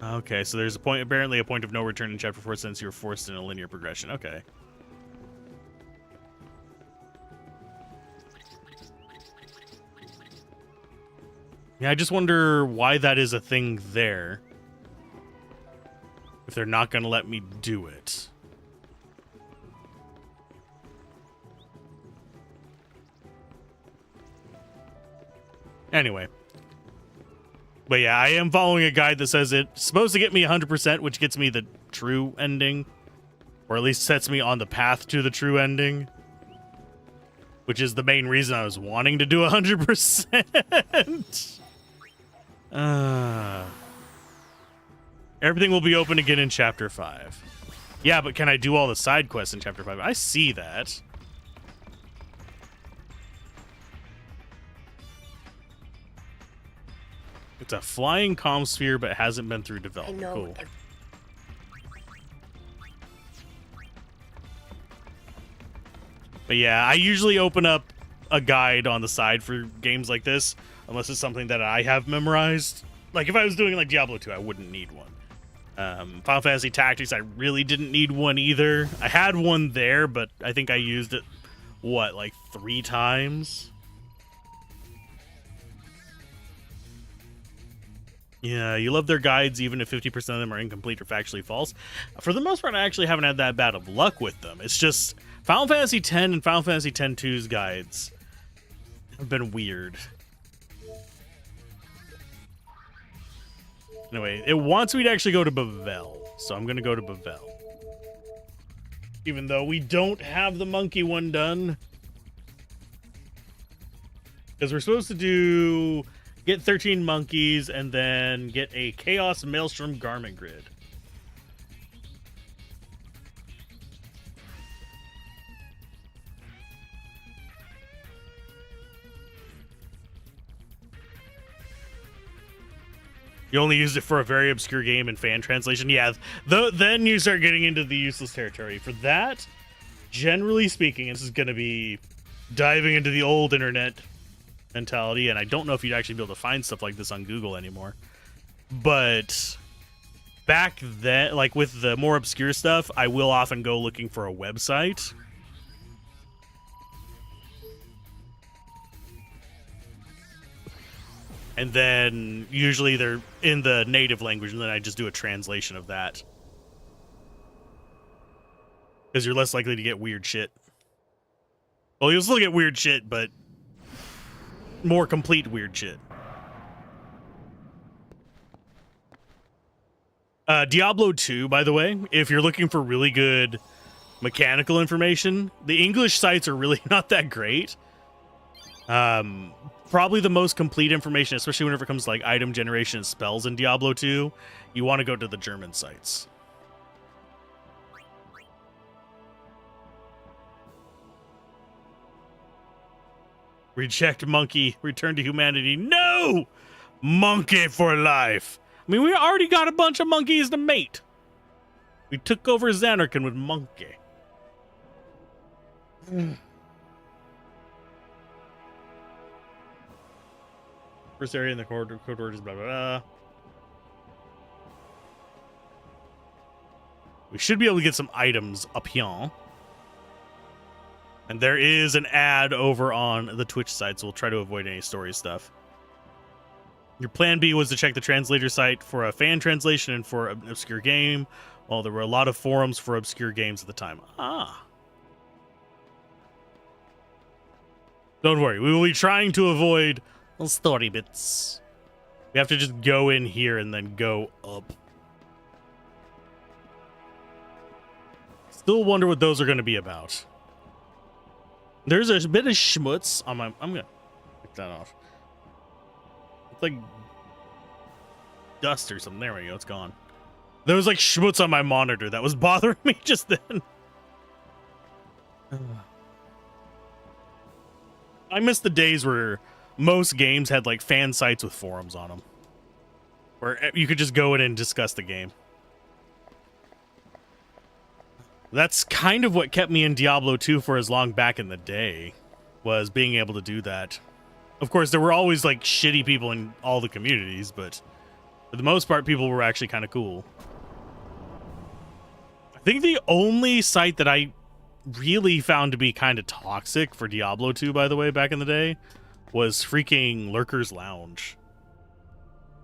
Okay, so there's apparently a point of no return in Chapter 4 since you're forced in a linear progression. Okay. Yeah, I just wonder why that is a thing there. If they're not going to let me do it. Anyway. But yeah, I am following a guide that says it's supposed to get me 100%, which gets me the true ending. Or at least sets me on the path to the true ending. Which is the main reason I was wanting to do 100%. Everything will be open again in Chapter 5. Yeah, but can I do all the side quests in Chapter 5? I see that. It's a flying comm sphere, but hasn't been through development. Cool. But yeah, I usually open up a guide on the side for games like this, unless it's something that I have memorized. Like if I was doing like Diablo 2, I wouldn't need one. Final Fantasy Tactics, I really didn't need one either. I had one there, but I think I used it, what, like 3 times? Yeah, you love their guides even if 50% of them are incomplete or factually false. For the most part, I actually haven't had that bad of luck with them. It's just Final Fantasy X and Final Fantasy X-2's guides have been weird. Anyway, it wants me to actually go to Bavel, so I'm gonna go to Bavel. Even though we don't have the monkey one done. Because we're supposed to get 13 monkeys and then get a Chaos Maelstrom garment grid. You only used it for a very obscure game and fan translation. Yeah, then you start getting into the useless territory. For that, generally speaking, this is going to be diving into the old internet mentality, and I don't know if you'd actually be able to find stuff like this on Google anymore. But back then, like with the more obscure stuff, I will often go looking for a website. And then usually they're in the native language, and then I just do a translation of that. Because you're less likely to get weird shit. Well, you'll still get weird shit, but more complete weird shit. Diablo 2, by the way, if you're looking for really good mechanical information, the English sites are really not that great. Probably the most complete information, especially whenever it comes to like item generation and spells in Diablo 2, you want to go to the German sites. Reject monkey, return to humanity. No! Monkey for life. I mean, we already got a bunch of monkeys to mate. We took over Xanarkand with monkey. First area in the code word is blah, blah, blah. We should be able to get some items up here. And there is an ad over on the Twitch site, so we'll try to avoid any story stuff. Your plan B was to check the translator site for a fan translation and for an obscure game. Well, there were a lot of forums for obscure games at the time. Ah. Don't worry, we will be trying to avoid little story bits. We have to just go in here and then go up. Still wonder what those are going to be about. There's a bit of schmutz on my... I'm going to pick that off. It's like dust or something. There we go. It's gone. There was like schmutz on my monitor that was bothering me just then. I miss the days where most games had like fan sites with forums on them, where you could just go in and discuss the game. That's kind of what kept me in Diablo 2 for as long back in the day, was being able to do that. Of course, there were always like shitty people in all the communities, but for the most part, people were actually kind of cool. I think the only site that I really found to be kind of toxic for Diablo 2, by the way, back in the day, was freaking Lurker's Lounge.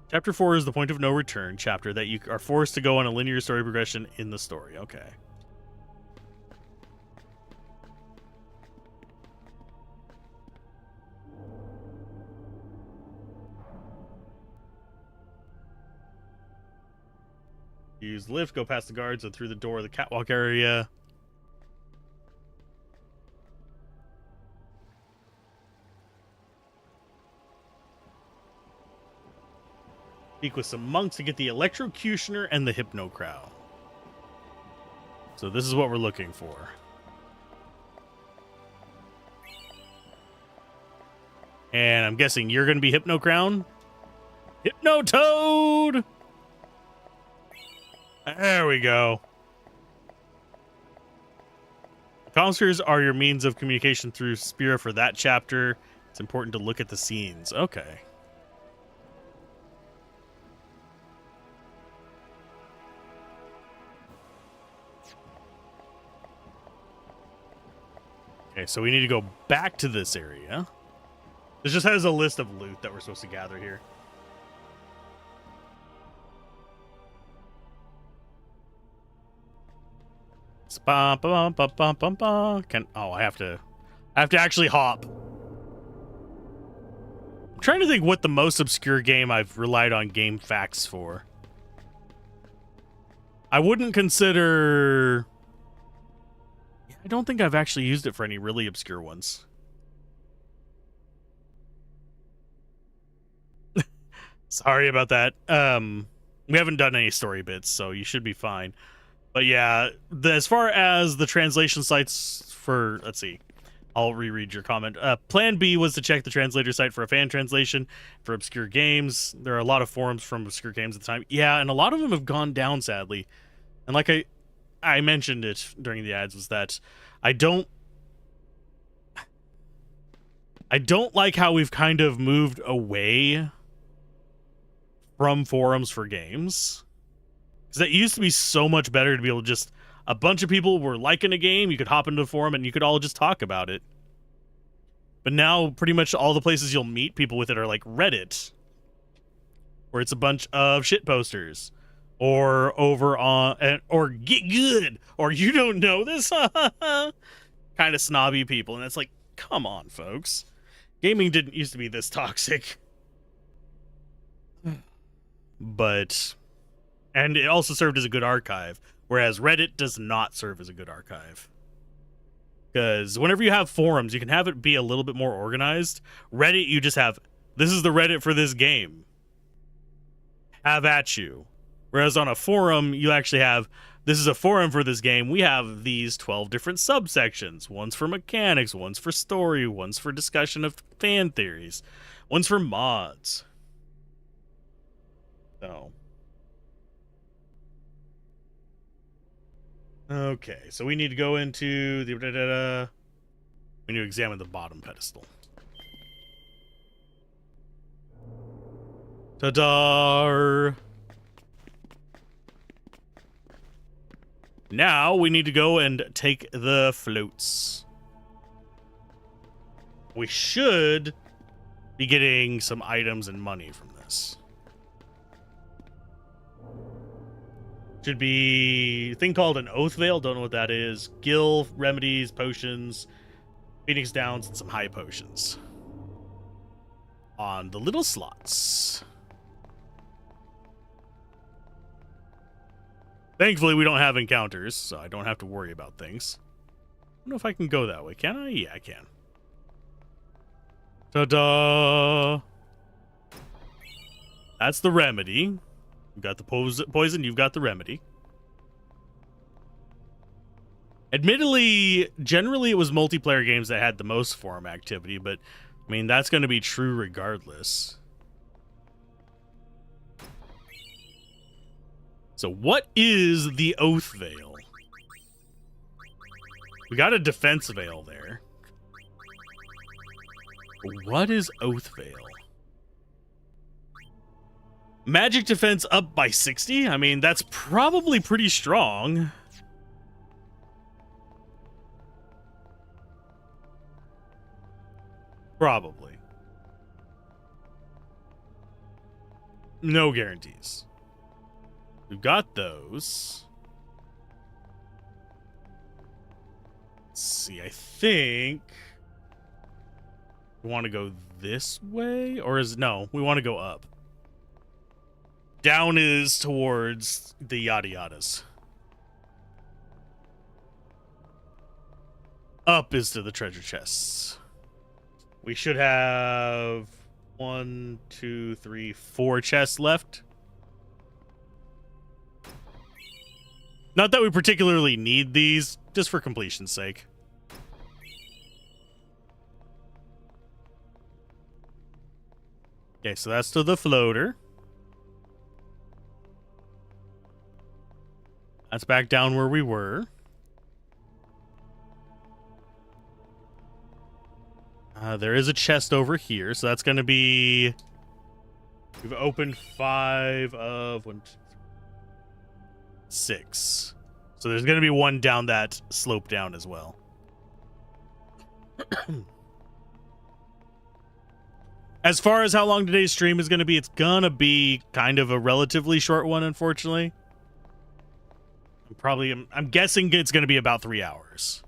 Chapter 4 is the point of no return chapter that you are forced to go on a linear story progression in the story. Okay. Use lift, go past the guards and through the door of the catwalk area. Speak with some monks to get the electrocutioner and the hypno crown. So this is what we're looking for. And I'm guessing you're going to be Hypno Crown? Hypno Toad! There we go. Counselors are your means of communication through Spira for that chapter. It's important to look at the scenes. Okay. Okay, so we need to go back to this area. This just has a list of loot that we're supposed to gather here. I have to actually hop. I'm trying to think what the most obscure game I've relied on game facts for. I wouldn't consider... I don't think I've actually used it for any really obscure ones. Sorry about that. We haven't done any story bits, so you should be fine. But yeah, as far as the translation sites for... Let's see. I'll reread your comment. Plan B was to check the translator site for a fan translation for obscure games. There are a lot of forums from obscure games at the time. Yeah, and a lot of them have gone down, sadly. And like I mentioned it during the ads, was that I don't like how we've kind of moved away from forums for games. Because that used to be so much better to be able to just... A bunch of people were liking a game, you could hop into a forum and you could all just talk about it. But now, pretty much all the places you'll meet people with it are like Reddit, where it's a bunch of shit posters. Or over on... Or Get Good! Or You Don't Know This? Kind of snobby people. And it's like, come on, folks. Gaming didn't used to be this toxic. But... And it also served as a good archive. Whereas Reddit does not serve as a good archive. Because whenever you have forums, you can have it be a little bit more organized. Reddit, you just have, this is the Reddit for this game. Have at you. Whereas on a forum, you actually have, this is a forum for this game. We have these 12 different subsections. One's for mechanics, one's for story, one's for discussion of fan theories, one's for mods. So... Okay, so we need to go into the... We need to examine the bottom pedestal. Ta-da! Now we need to go and take the floats. We should be getting some items and money from this. Should be a thing called an Oath Veil. Don't know what that is. Gil, remedies, potions, Phoenix Downs, and some high potions. On the little slots. Thankfully, we don't have encounters, so I don't have to worry about things. I don't know if I can go that way. Can I? Yeah, I can. Ta-da! That's the remedy. You've got the poison, you've got the remedy. Admittedly, generally it was multiplayer games that had the most forum activity, but, I mean, that's going to be true regardless. So what is the Oath Veil? We got a Defense Veil there. What is Oath Veil? Magic defense up by 60? I mean, that's probably pretty strong. Probably. No guarantees. We've got those. Let's see, I think... We want to go this way? Or is... No, we want to go up. Down is towards the yada yadas. Up is to the treasure chests. We should have 1, 2, 3, 4 chests left. Not that we particularly need these, just for completion's sake. Okay, so that's to the floater. That's back down where we were. There is a chest over here, so that's going to be... We've opened 5 of... 1, 2, 3, 6. So there's going to be one down that slope down as well. As far as how long today's stream is going to be, it's going to be kind of a relatively short one, unfortunately. I'm guessing it's going to be about 3 hours.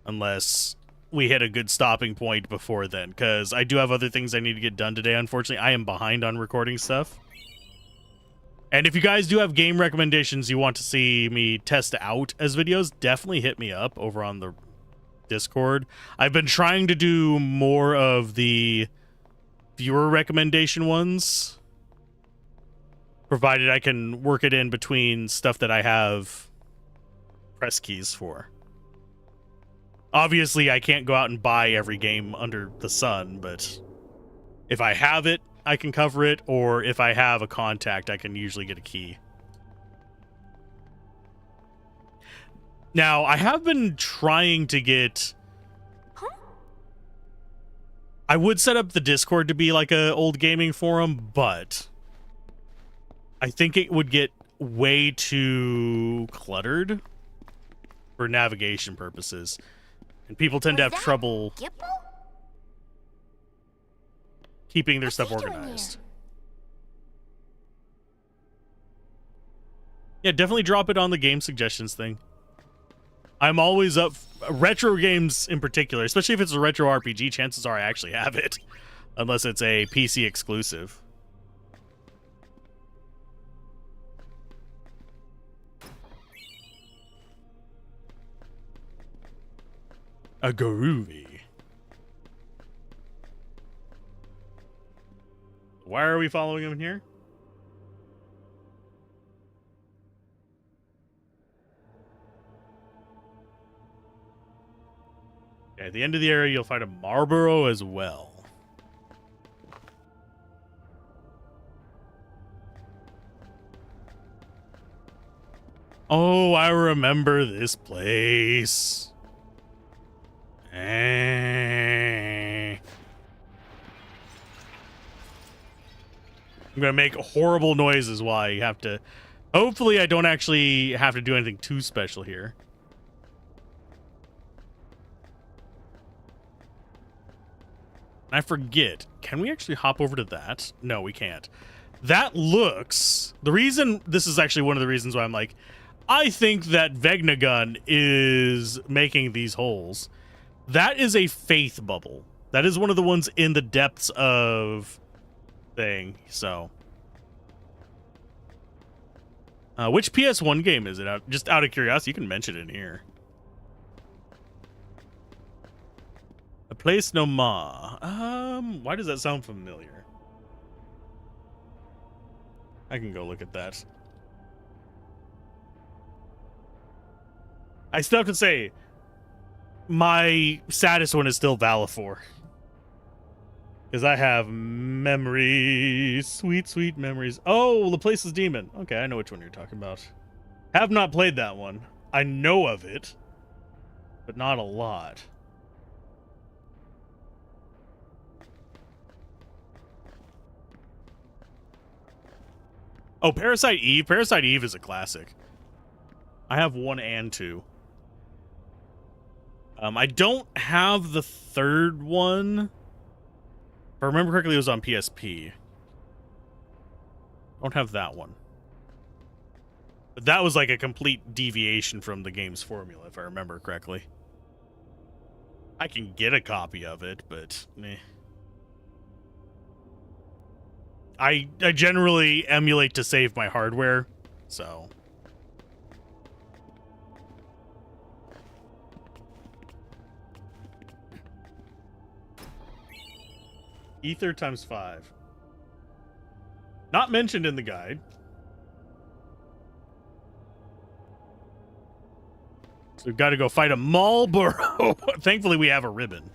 Unless we hit a good stopping point before then. Because I do have other things I need to get done today, unfortunately. I am behind on recording stuff. And if you guys do have game recommendations you want to see me test out as videos, definitely hit me up over on the Discord. I've been trying to do more of the viewer recommendation ones, provided I can work it in between stuff that I have press keys for. Obviously, I can't go out and buy every game under the sun, but if I have it, I can cover it, or if I have a contact, I can usually get a key. Now, I have been trying to get... I would set up the Discord to be like a old gaming forum, but I think it would get way too cluttered for navigation purposes. And people tend to have trouble keeping their stuff organized. Yeah, definitely drop it on the game suggestions thing. I'm always up retro games in particular, especially if it's a retro RPG, chances are I actually have it, unless it's a PC exclusive. A groovy. Why are we following him in here? Okay, at the end of the area, you'll find a Marlboro as well. Oh, I remember this place. I'm gonna make horrible noises while you have to... Hopefully I don't actually have to do anything too special here. I forget. Can we actually hop over to that? No, we can't. That looks... The reason... This is actually one of the reasons why I'm like... I think that Vegnagun is making these holes. That is a faith bubble. That is one of the ones in the depths of... thing, so... which PS1 game is it? Just out of curiosity, you can mention it in here. A Place No Ma. Why does that sound familiar? I can go look at that. I still have to say, my saddest one is still Valifor. Because I have memories. Sweet, sweet memories. Oh, the Place is Demon. Okay, I know which one you're talking about. Have not played that one. I know of it, but not a lot. Oh, Parasite Eve. Parasite Eve is a classic. I have 1 and 2. I don't have the third one. If I remember correctly, it was on PSP. Don't have that one. But that was like a complete deviation from the game's formula, if I remember correctly. I can get a copy of it, but meh. I generally emulate to save my hardware, so... Ether times 5. Not mentioned in the guide. So we've got to go fight a Marlboro. Thankfully, we have a ribbon.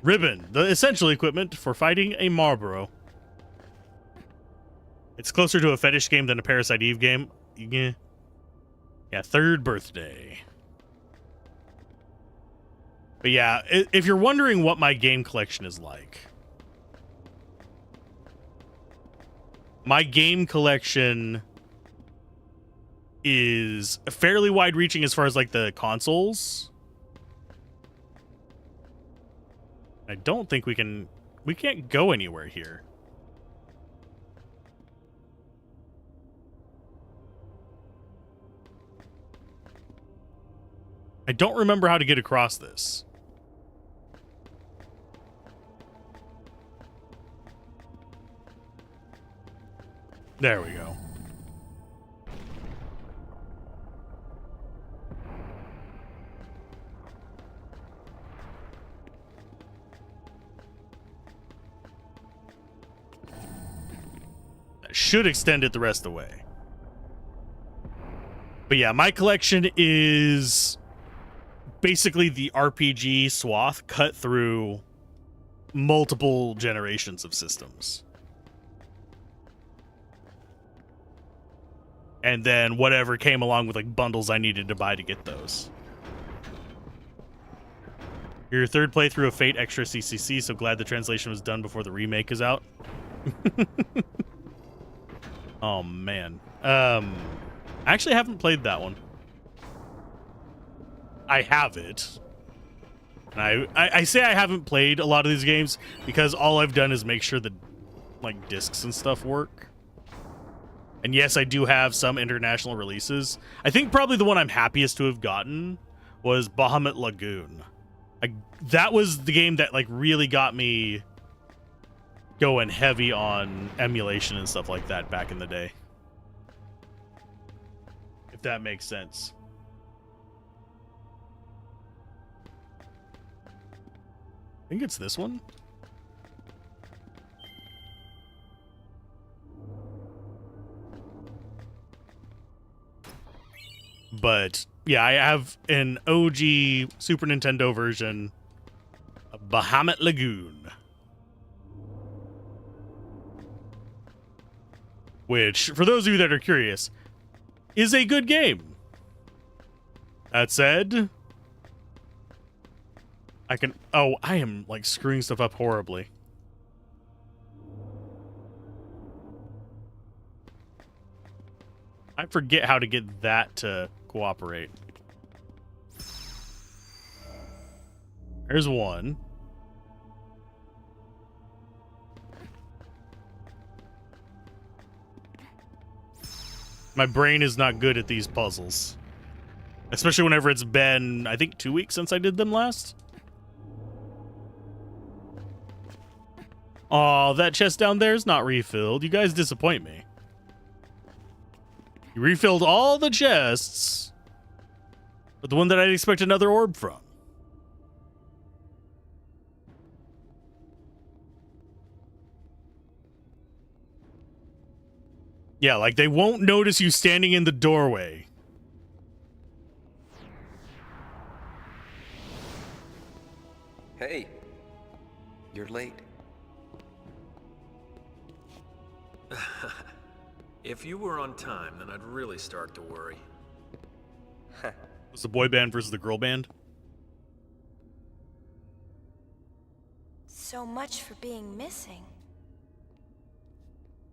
Ribbon, the essential equipment for fighting a Marlboro. It's closer to a fetish game than a Parasite Eve game. Yeah, 3rd birthday. But yeah, if you're wondering what my game collection is like, my game collection is fairly wide-reaching as far as like the consoles. I don't think we can't go anywhere here. I don't remember how to get across this. There we go. That should extend it the rest of the way. But yeah, my collection is basically the RPG swath cut through multiple generations of systems. And then whatever came along with like bundles I needed to buy to get those. Your third playthrough of Fate Extra CCC, so glad the translation was done before the remake is out. Oh man. I actually haven't played that one. I have it. And I say I haven't played a lot of these games because all I've done is make sure the like discs and stuff work. And yes, I do have some international releases. I think probably the one I'm happiest to have gotten was Bahamut Lagoon. That was the game that like really got me going heavy on emulation and stuff like that back in the day. If that makes sense. I think it's this one. But yeah, I have an OG Super Nintendo version of Bahamut Lagoon, which, for those of you that are curious, is a good game. That said, I am like screwing stuff up horribly. I forget how to get that to cooperate. There's one. My brain is not good at these puzzles. Especially whenever it's been, I think, 2 weeks since I did them last. Aw, that chest down there is not refilled. You guys disappoint me. You refilled all the chests, but the one that I'd expect another orb from. Yeah, like they won't notice you standing in the doorway. Hey, you're late. If you were on time, then I'd really start to worry. Was the boy band versus the girl band? So much for being missing.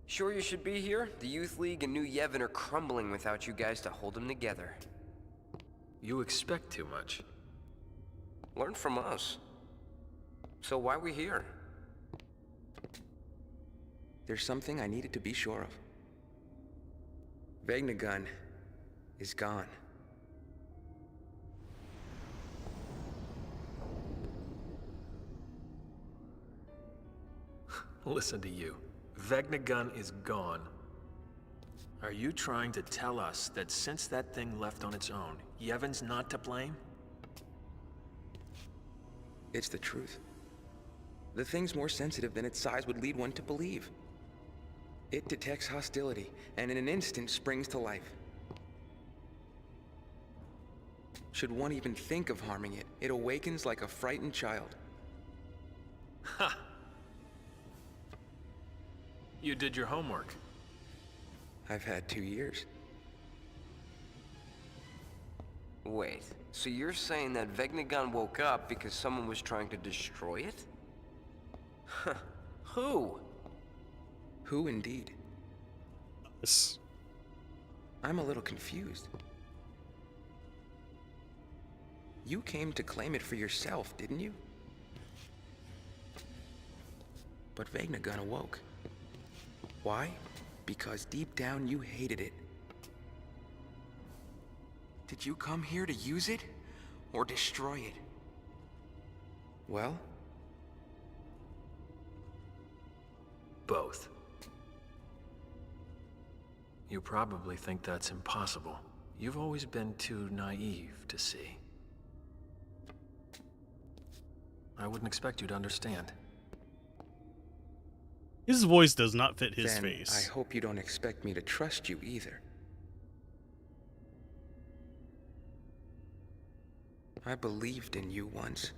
Sure you should be here? The Youth League and New Yevon are crumbling without you guys to hold them together. You expect too much. Learn from us. So why are we here? There's something I needed to be sure of. Vegnagun is gone. Listen to you. Vegnagun is gone. Are you trying to tell us that since that thing left on its own, Yevon's not to blame? It's the truth. The thing's more sensitive than its size would lead one to believe. It detects hostility, and in an instant springs to life. Should one even think of harming it, it awakens like a frightened child. Ha! You did your homework. I've had 2 years. Wait, so you're saying that Vegnagun woke up because someone was trying to destroy it? Huh. Who? Who indeed? Yes. I'm a little confused. You came to claim it for yourself, didn't you? But Vegnagun awoke. Why? Because deep down you hated it. Did you come here to use it? Or destroy it? Well? Both. You probably think that's impossible. You've always been too naive to see. I wouldn't expect you to understand. His voice does not fit his Then face. I hope you don't expect me to trust you either. I believed in you once.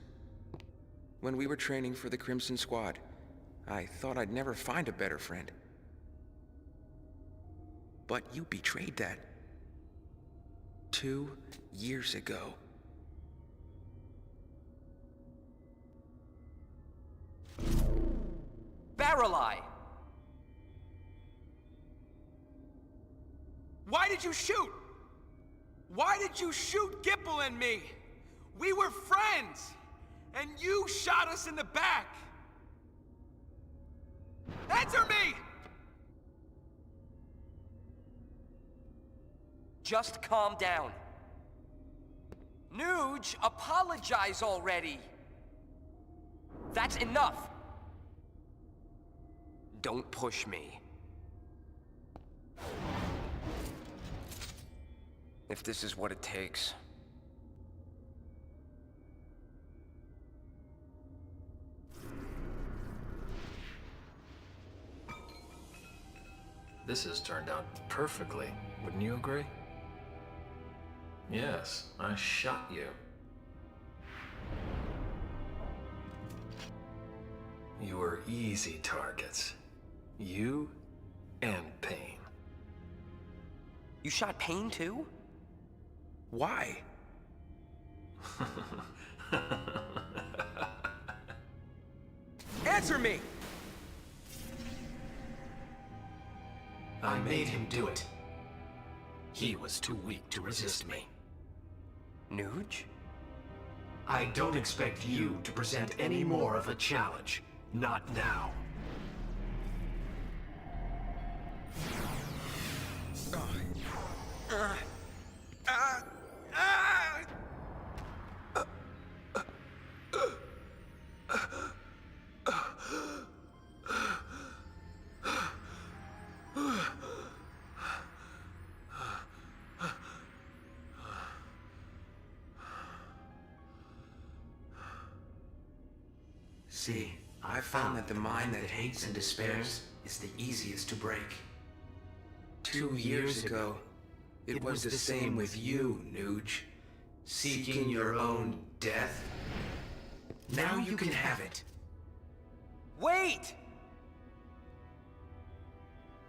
When we were training for the Crimson Squad, I thought I'd never find a better friend. But you betrayed that. 2 years ago. Barrel-eye! Why did you shoot? Why did you shoot Gipple and me? We were friends, and you shot us in the back. Answer me! Just calm down. Nuge, apologize already. That's enough. Don't push me. If this is what it takes. This has turned out perfectly. Wouldn't you agree? Yes, I shot you. You were easy targets. You and Payne. You shot Payne too? Why? Answer me! I made him do it. He was too weak to resist me. Nuge? I don't expect you to present any more of a challenge. Not now. See, I found that the mind that hates and despairs is the easiest to break. 2 years ago, it was the same with you, Nuge. Seeking your own death. Now you can have it. Wait!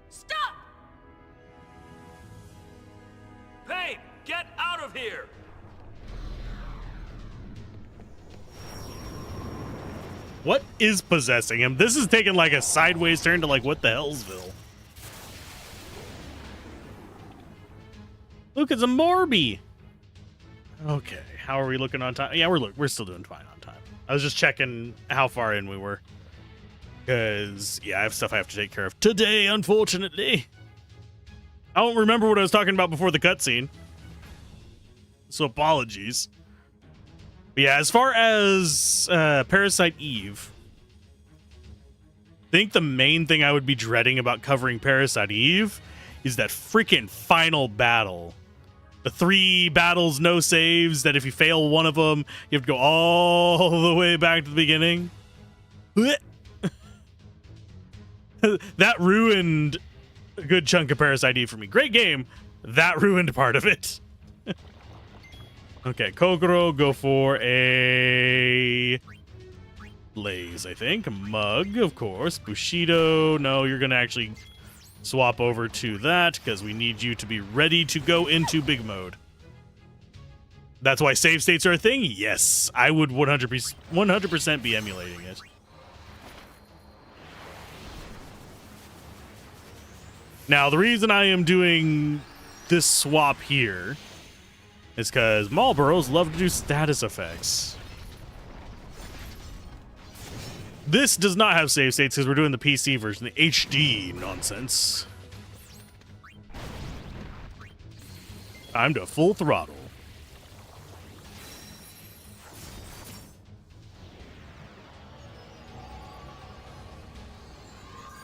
Stop! Payne, get out of here! What is possessing him? This is taking like a sideways turn to like what the hellsville. Look, it's a Morby. Okay, how are we looking on time? Yeah, we're still doing fine on time. I was just checking how far in we were. Because, yeah, I have stuff I have to take care of today, unfortunately. I don't remember what I was talking about before the cutscene. So apologies. But yeah, as far as Parasite Eve, I think the main thing I would be dreading about covering Parasite Eve is that freaking final battle. The 3 battles, no saves, that if you fail one of them, you have to go all the way back to the beginning. That ruined a good chunk of Parasite Eve for me. Great game. That ruined part of it. Okay, Kokoro, go for a Blaze, I think. A Mug, of course. Bushido, no, you're going to actually swap over to that because we need you to be ready to go into big mode. That's why save states are a thing? Yes, I would 100% be emulating it. Now, the reason I am doing this swap here is because Marlboros love to do status effects. This does not have save states because we're doing the PC version, the HD nonsense. Time to full throttle.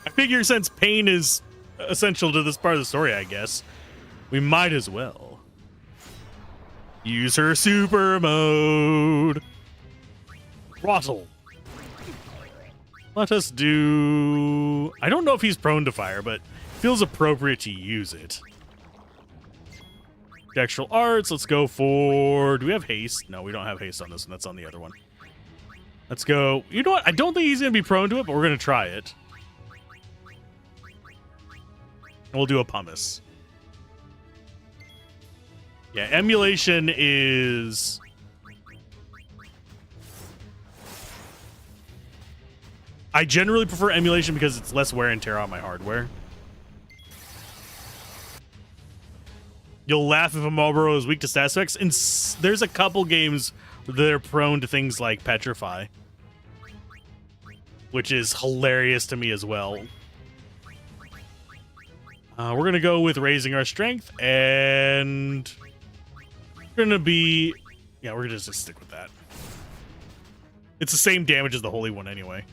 I figure since Payne is essential to this part of the story, I guess. We might as well use her super mode. Throttle. Let us do... I don't know if he's prone to fire, but feels appropriate to use it. Textural arts, let's go for... Do we have haste? No, we don't have haste on this one. That's on the other one. Let's go... You know what? I don't think he's going to be prone to it, but we're going to try it. And we'll do a pumice. Yeah, emulation is... I generally prefer emulation because it's less wear and tear on my hardware. You'll laugh if a Marlboro is weak to stat effects. And there's a couple games that are prone to things like Petrify, which is hilarious to me as well. We're going to go with raising our strength, and we're going to be... Yeah, we're going to just stick with that. It's the same damage as the Holy One anyway.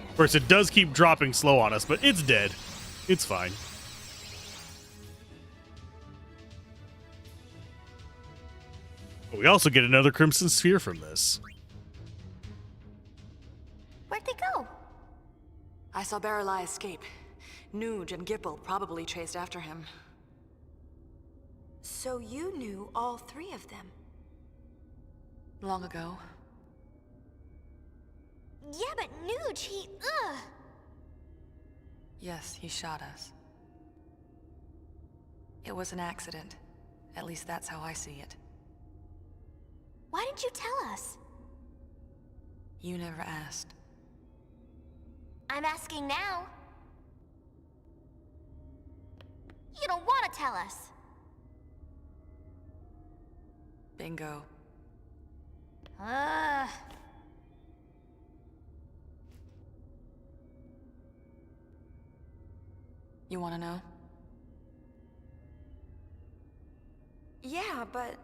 Of course, it does keep dropping slow on us, but it's dead. It's fine. But we also get another Crimson Sphere from this. Where'd they go? I saw Barrelai escape. Nuge and Gipple probably chased after him. So you knew all three of them? Long ago. Yeah, but Nuge, he... Ugh! Yes, he shot us. It was an accident. At least that's how I see it. Why didn't you tell us? You never asked. I'm asking now. You don't want to tell us. Bingo. You want to know? Yeah, but...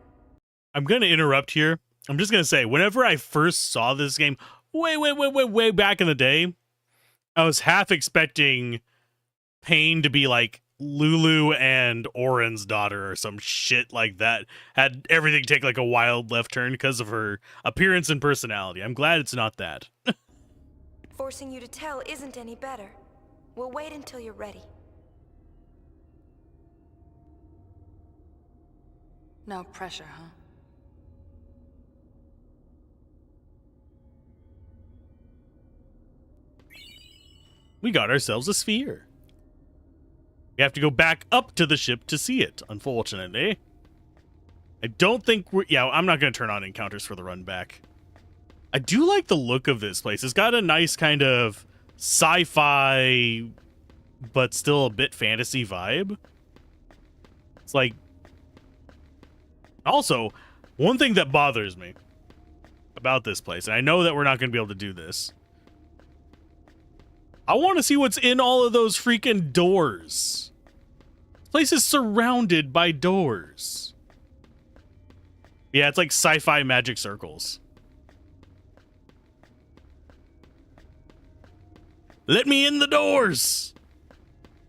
I'm going to interrupt here. I'm just going to say, whenever I first saw this game, way back in the day, I was half expecting Pain to be like Lulu and Oren's daughter or some shit like that. Had everything take like a wild left turn because of her appearance and personality. I'm glad it's not that. Forcing you to tell isn't any better. We'll wait until you're ready. No pressure, huh? We got ourselves a sphere. We have to go back up to the ship to see it, unfortunately. I don't think we're... Yeah, I'm not going to turn on encounters for the run back. I do like the look of this place. It's got a nice kind of sci-fi, but still a bit fantasy vibe. It's like... Also, one thing that bothers me about this place, and I know that we're not going to be able to do this, I want to see what's in all of those freaking doors. This place is surrounded by doors. Yeah, it's like sci-fi magic circles. Let me in the doors.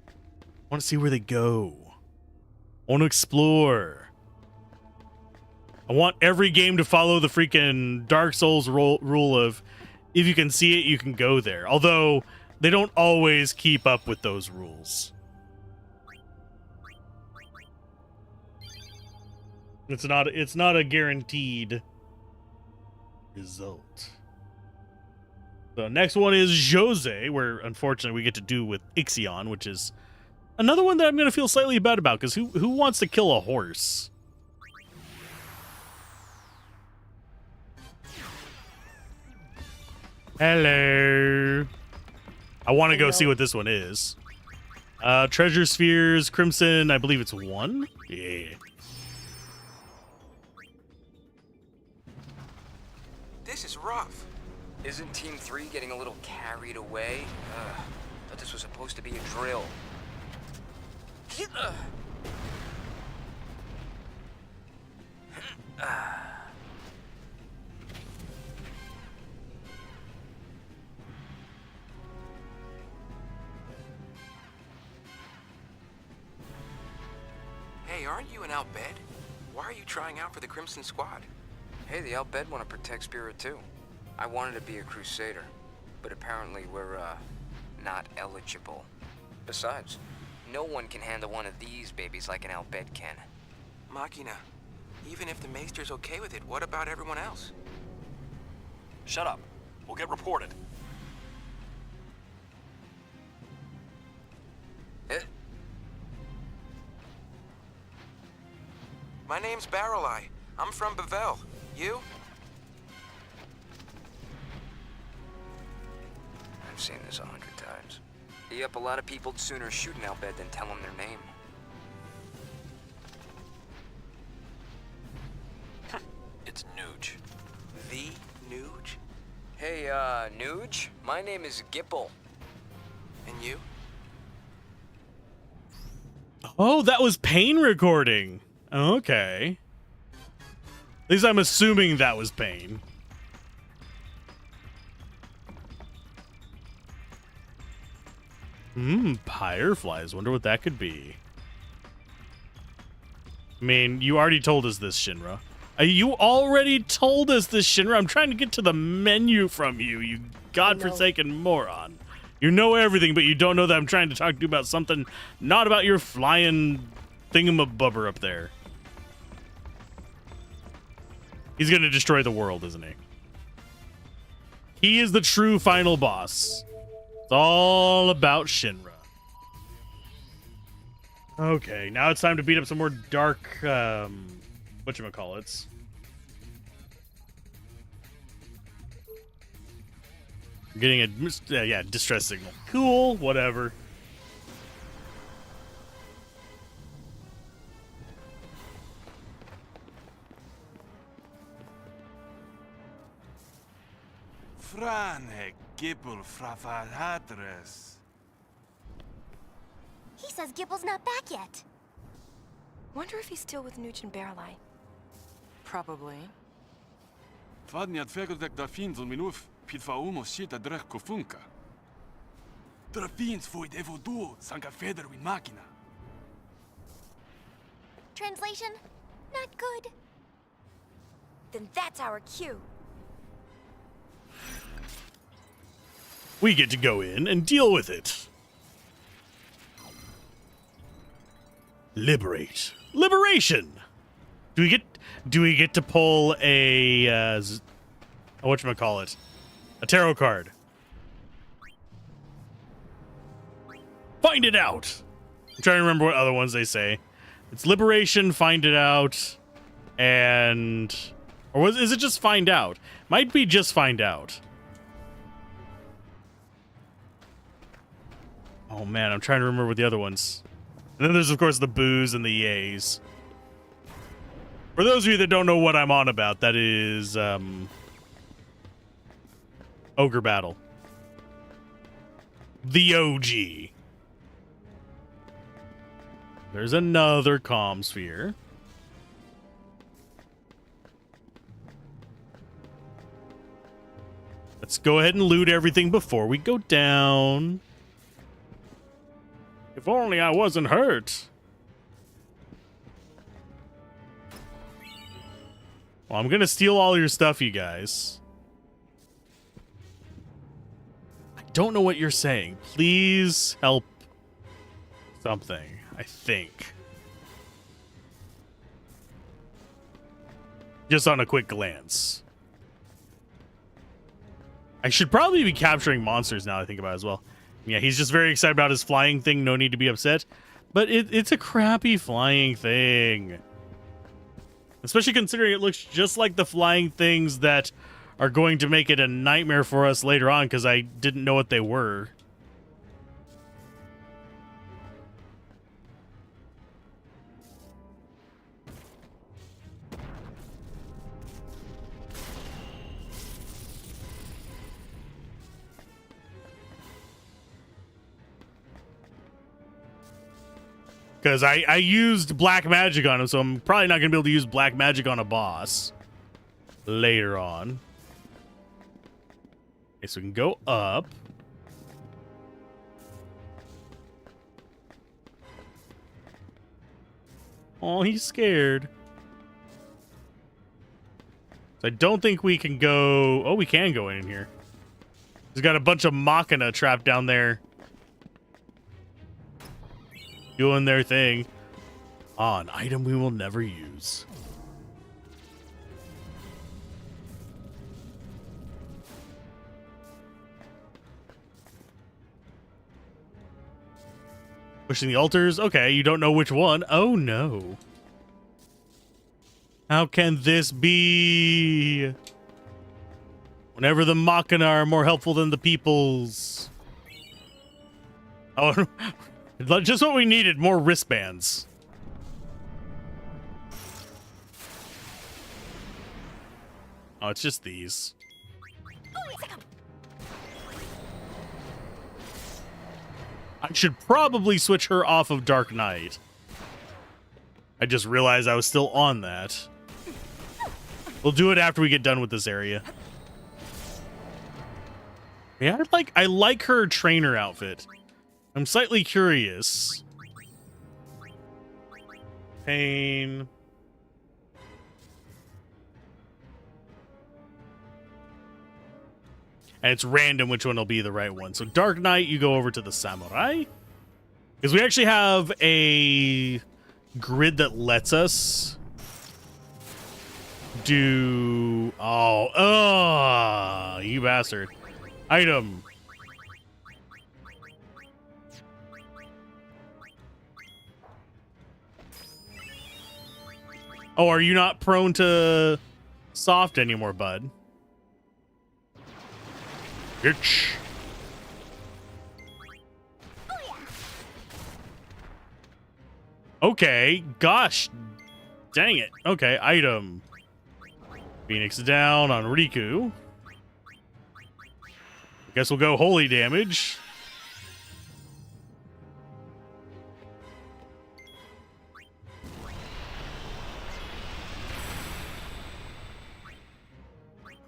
I want to see where they go. I want to explore. I want every game to follow the freaking Dark Souls rule of if you can see it, you can go there. Although they don't always keep up with those rules. It's not a guaranteed result. The next one is Jose, where unfortunately we get to do with Ixion, which is another one that I'm going to feel slightly bad about, because who wants to kill a horse? Hello. I want to go see what this one is. Treasure Spheres, Crimson, I believe it's 1? Yeah. This is rough. Isn't Team 3 getting a little carried away? Thought this was supposed to be a drill. aren't you an Al-Bhed? Why are you trying out for the Crimson Squad? Hey, the Al-Bhed want to protect Spirit too. I wanted to be a Crusader, but apparently we're, not eligible. Besides, no one can handle one of these babies like an Al-Bhed can. Machina, even if the Maester's okay with it, what about everyone else? Shut up. We'll get reported. My name's Barreleye. I'm from Bevel. You? I've seen this 100 times. Yep, a lot of people'd sooner shoot an Al-Bhed than tell them their name. It's Nuge. The Nuge? Hey, Nuge? My name is Gipple. And you? Oh, that was Pain recording. Okay. At least I'm assuming that was Pain. Fireflies. Wonder what that could be. I mean, you already told us this, Shinra. You already told us this, Shinra. I'm trying to get to the menu from you, you godforsaken moron. You know everything, but you don't know that I'm trying to talk to you about something not about your flying thingamabubber up there. He's going to destroy the world, isn't he? He is the true final boss. It's all about Shinra. Okay, now it's time to beat up some more dark, whatchamacallits. I'm getting a, yeah, distress signal. Cool, whatever. Frane Gipple Frafalhatres. He says Gibble's not back yet. Wonder if he's still with Nuge and Barreleye. Probably. Fadniat fegudek da fins un minuf, pit fa umo shita drech kofunka. Drafins void evodu, sanka feder win machina. Translation? Not good. Then that's our cue. We get to go in and deal with it. Liberate. Liberation. Do we get to pull a whatchamacallit? A tarot card. Find it out. I'm trying to remember what other ones they say. It's liberation, find it out, and is it just find out? Might be just find out. Oh man, I'm trying to remember what the other ones. And then there's of course the boos and the yays. For those of you that don't know what I'm on about, that is Ogre Battle. The OG. There's another comm sphere. Let's go ahead and loot everything before we go down. If only I wasn't hurt. Well, I'm gonna steal all your stuff, you guys. I don't know what you're saying. Please help something, I think. Just on a quick glance. I should probably be capturing monsters now I think about it as well. Yeah, he's just very excited about his flying thing. No need to be upset. But it's a crappy flying thing. Especially considering it looks just like the flying things that are going to make it a nightmare for us later on because I didn't know what they were. Because I used black magic on him, so I'm probably not going to be able to use black magic on a boss later on. Okay, so we can go up. Oh, he's scared. So I don't think we can go... Oh, we can go in here. He's got a bunch of Machina trapped down there. Doing their thing. Ah, an item we will never use. Pushing the altars? Okay, you don't know which one. Oh, no. How can this be? Whenever the Machina are more helpful than the peoples. Oh, just what we needed, more wristbands. Oh, it's just these. I should probably switch her off of Dark Knight. I just realized I was still on that. We'll do it after we get done with this area. Yeah, I like her trainer outfit. I'm slightly curious. Pain. And it's random which one will be the right one. So Dark Knight, you go over to the Samurai. Because we actually have a grid that lets us do... Oh, you bastard. Item. Oh, are you not prone to soft anymore, bud? Bitch. Okay, gosh. Dang it. Okay, item. Phoenix down on Riku. Guess we'll go holy damage.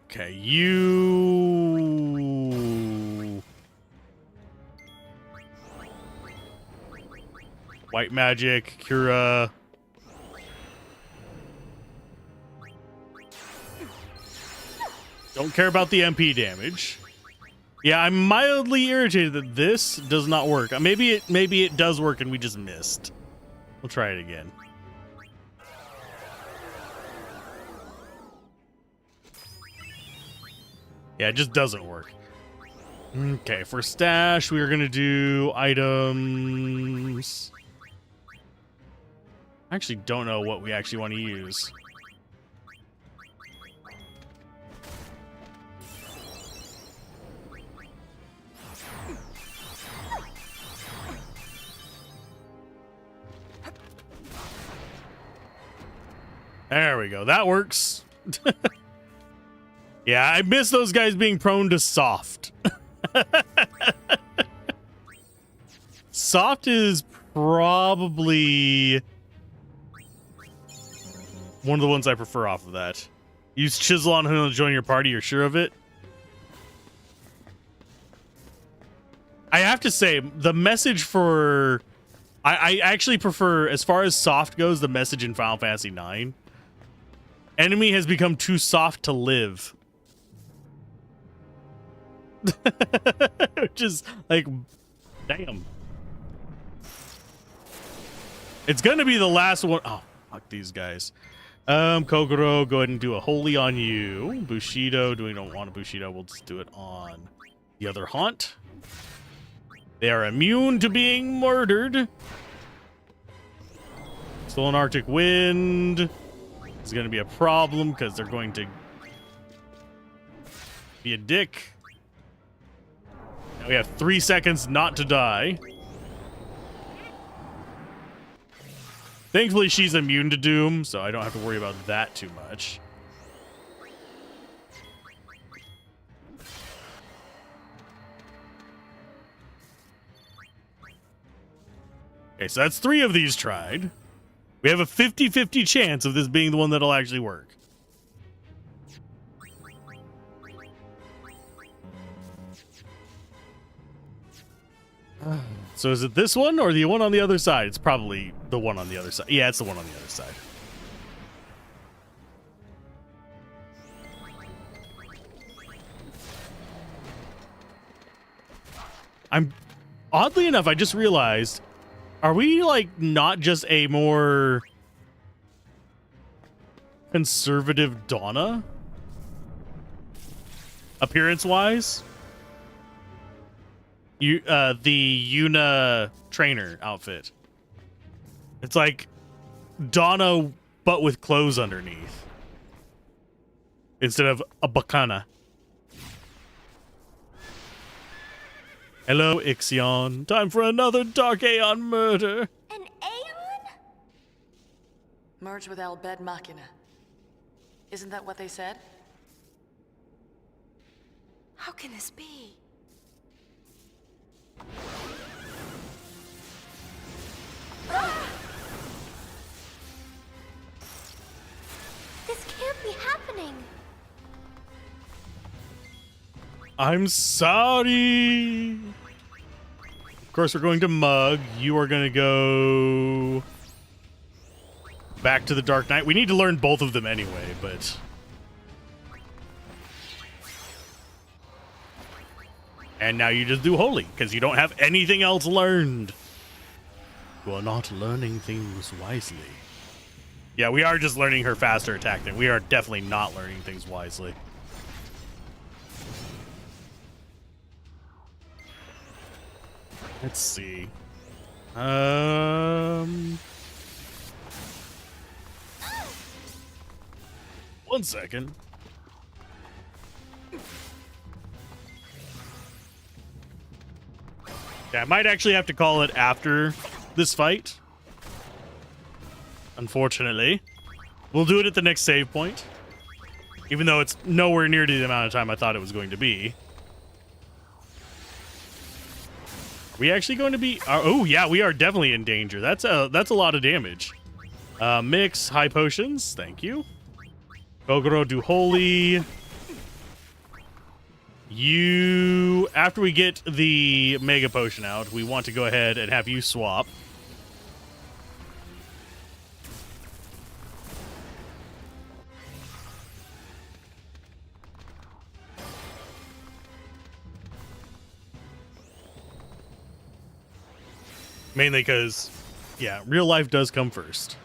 Okay, you... White magic, Cura. Don't care about the MP damage. Yeah, I'm mildly irritated that this does not work. Maybe it does work and we just missed. We'll try it again. Yeah, it just doesn't work. Okay, for stash, we are going to do items. I actually don't know what we actually want to use. There we go. That works. Yeah, I miss those guys being prone to soft. Soft is probably one of the ones I prefer off of that. Use Chisel on him to join your party. You're sure of it? I have to say, the message for... I actually prefer, as far as soft goes, the message in Final Fantasy IX. Enemy has become too soft to live. Which is like, damn. It's gonna be the last one. Oh, fuck these guys. Kokoro, go ahead and do a holy on you. Bushido, we don't want a Bushido. We'll just do it on the other haunt. They are immune to being murdered. Stolen Arctic Wind is gonna be a problem because they're going to be a dick. Now we have 3 seconds not to die. Thankfully, she's immune to Doom, so I don't have to worry about that too much. Okay, so that's 3 of these tried. We have a 50-50 chance of this being the one that'll actually work. So is it this one or the one on the other side? It's probably the one on the other side. Yeah, it's the one on the other side. Oddly enough, I just realized, are we like not just a more conservative Donna? Appearance-wise? The Yuna trainer outfit. It's like Donna, but with clothes underneath. Instead of a bacana. Hello, Ixion. Time for another Dark Aeon murder. An Aeon? Merge with Al Bed Machina. Isn't that what they said? How can this be? This can't be happening. I'm sorry. Of course, we're going to Mug. You are going to go back to the Dark Knight. We need to learn both of them anyway, but... And now you just do Holy, because you don't have anything else learned. You are not learning things wisely. Yeah, we are just learning her faster attack thing. We are definitely not learning things wisely. Let's see. 1 second. Yeah, I might actually have to call it after this fight. Unfortunately. We'll do it at the next save point. Even though it's nowhere near to the amount of time I thought it was going to be. Are we actually going to be... oh, yeah, we are definitely in danger. That's a lot of damage. Mix high potions. Thank you. Gogoro, do Holy. You... After we get the Mega Potion out, we want to go ahead and have you swap. Mainly because, yeah, real life does come first.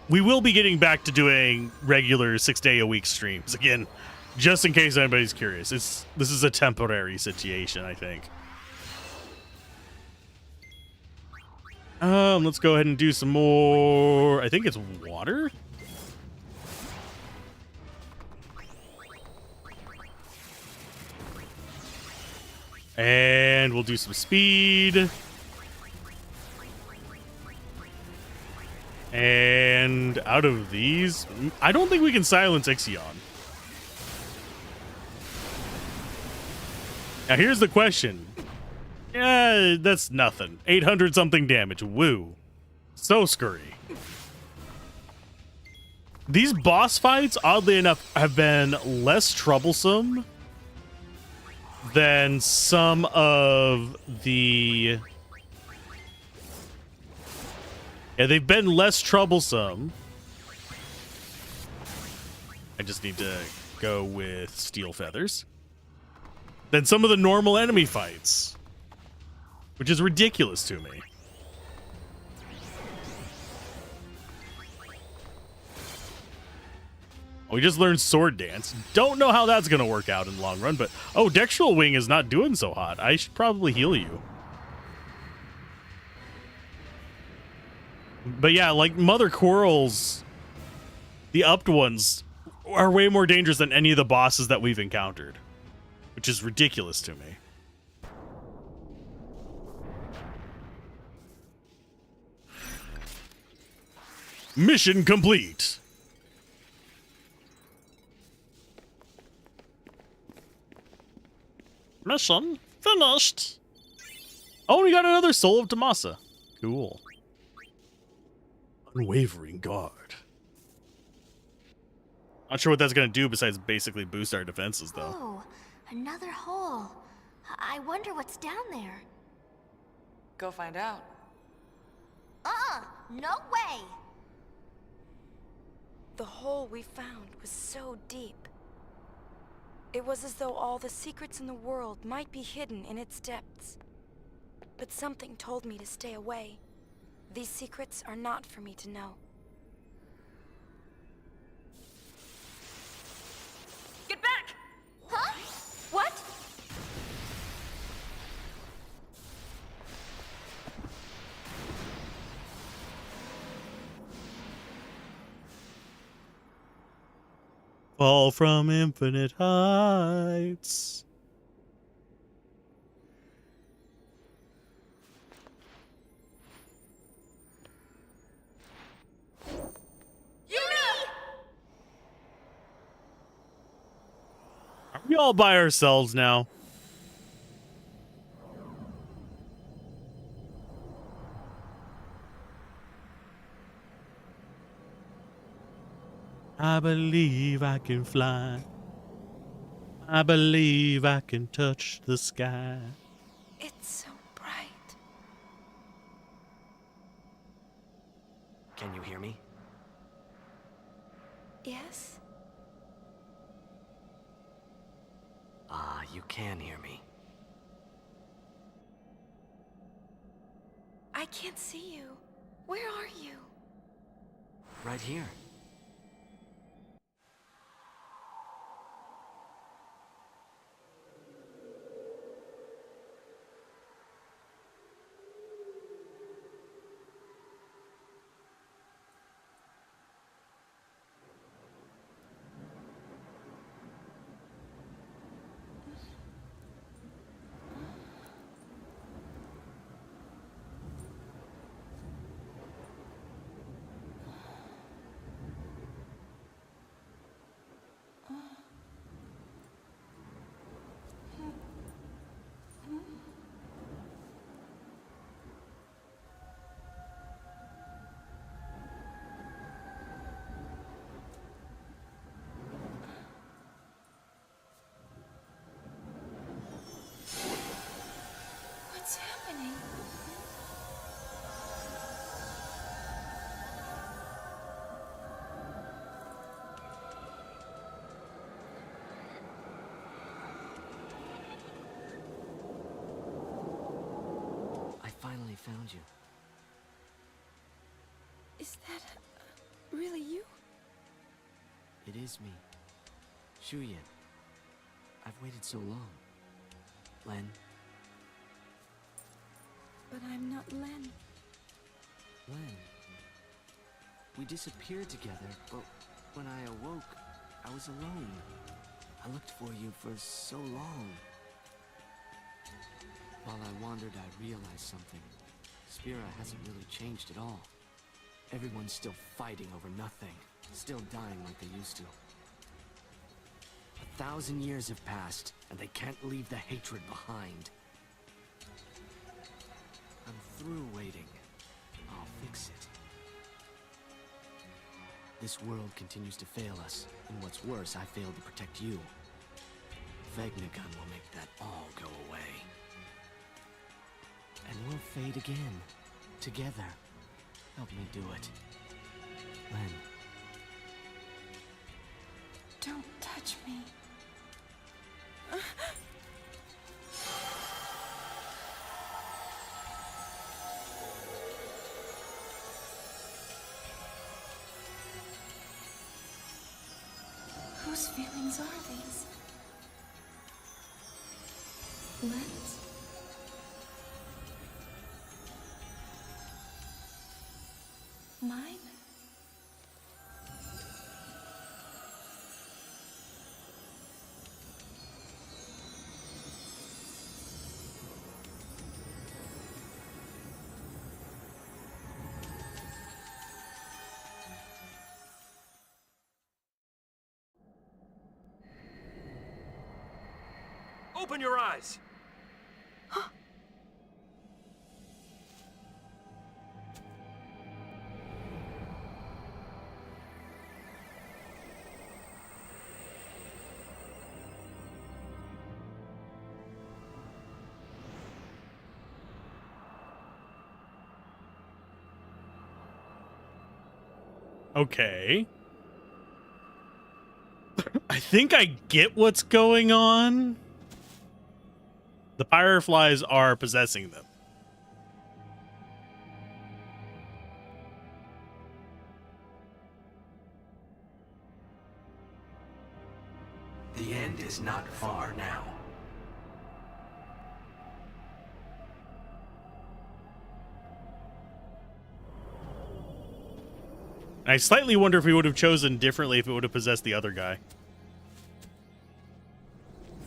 We will be getting back to doing regular 6-day-a-week streams again, just in case anybody's curious. This is a temporary situation, I think. Let's go ahead and do some more. I think it's water. And we'll do some speed. And out of these, I don't think we can silence Ixion. Now here's the question. Yeah, that's nothing. 800 something damage. Woo. So scurry. These boss fights, oddly enough, have been less troublesome than some of the... Yeah, they've been less troublesome. I just need to go with Steel Feathers. Than some of the normal enemy fights. Which is ridiculous to me. We just learned Sword Dance. Don't know how that's going to work out in the long run, but... Oh, Dextral Wing is not doing so hot. I should probably heal you. But yeah, like Mother Quarrels, the upped ones are way more dangerous than any of the bosses that we've encountered. Which is ridiculous to me. Mission complete. Mission finished. Oh, we got another Soul of Tomasa. Cool. Unwavering guard. Not sure what that's going to do besides basically boost our defenses, though. Oh, another hole. I wonder what's down there. Go find out. No way! The hole we found was so deep. It was as though all the secrets in the world might be hidden in its depths. But something told me to stay away. These secrets are not for me to know. Get back! Huh? What? Fall from infinite heights. Are we all by ourselves now? I believe I can fly. I believe I can touch the sky. It's so bright. Can you hear me? Yes? Ah, you can hear me. I can't see you. Where are you? Right here. What's happening? I finally found you. Is that really you? It is me. Shuyin. I've waited so long. Len. But I'm not Len. Len. We disappeared together, but when I awoke, I was alone. I looked for you for so long. While I wandered, I realized something. Spira hasn't really changed at all. Everyone's still fighting over nothing, still dying like they used to. 1,000 years have passed, and they can't leave the hatred behind. I'm through waiting. I'll fix it. This world continues to fail us, and what's worse, I failed to protect you. Vegnagun will make that all go away. And we'll fade again. Together. Help me do it. Len. Don't touch me. Whose feelings are these? Len's? Mine? Open your eyes! Okay. I think I get what's going on. The fireflies are possessing them. The end is not far now. I slightly wonder if we would have chosen differently if it would have possessed the other guy.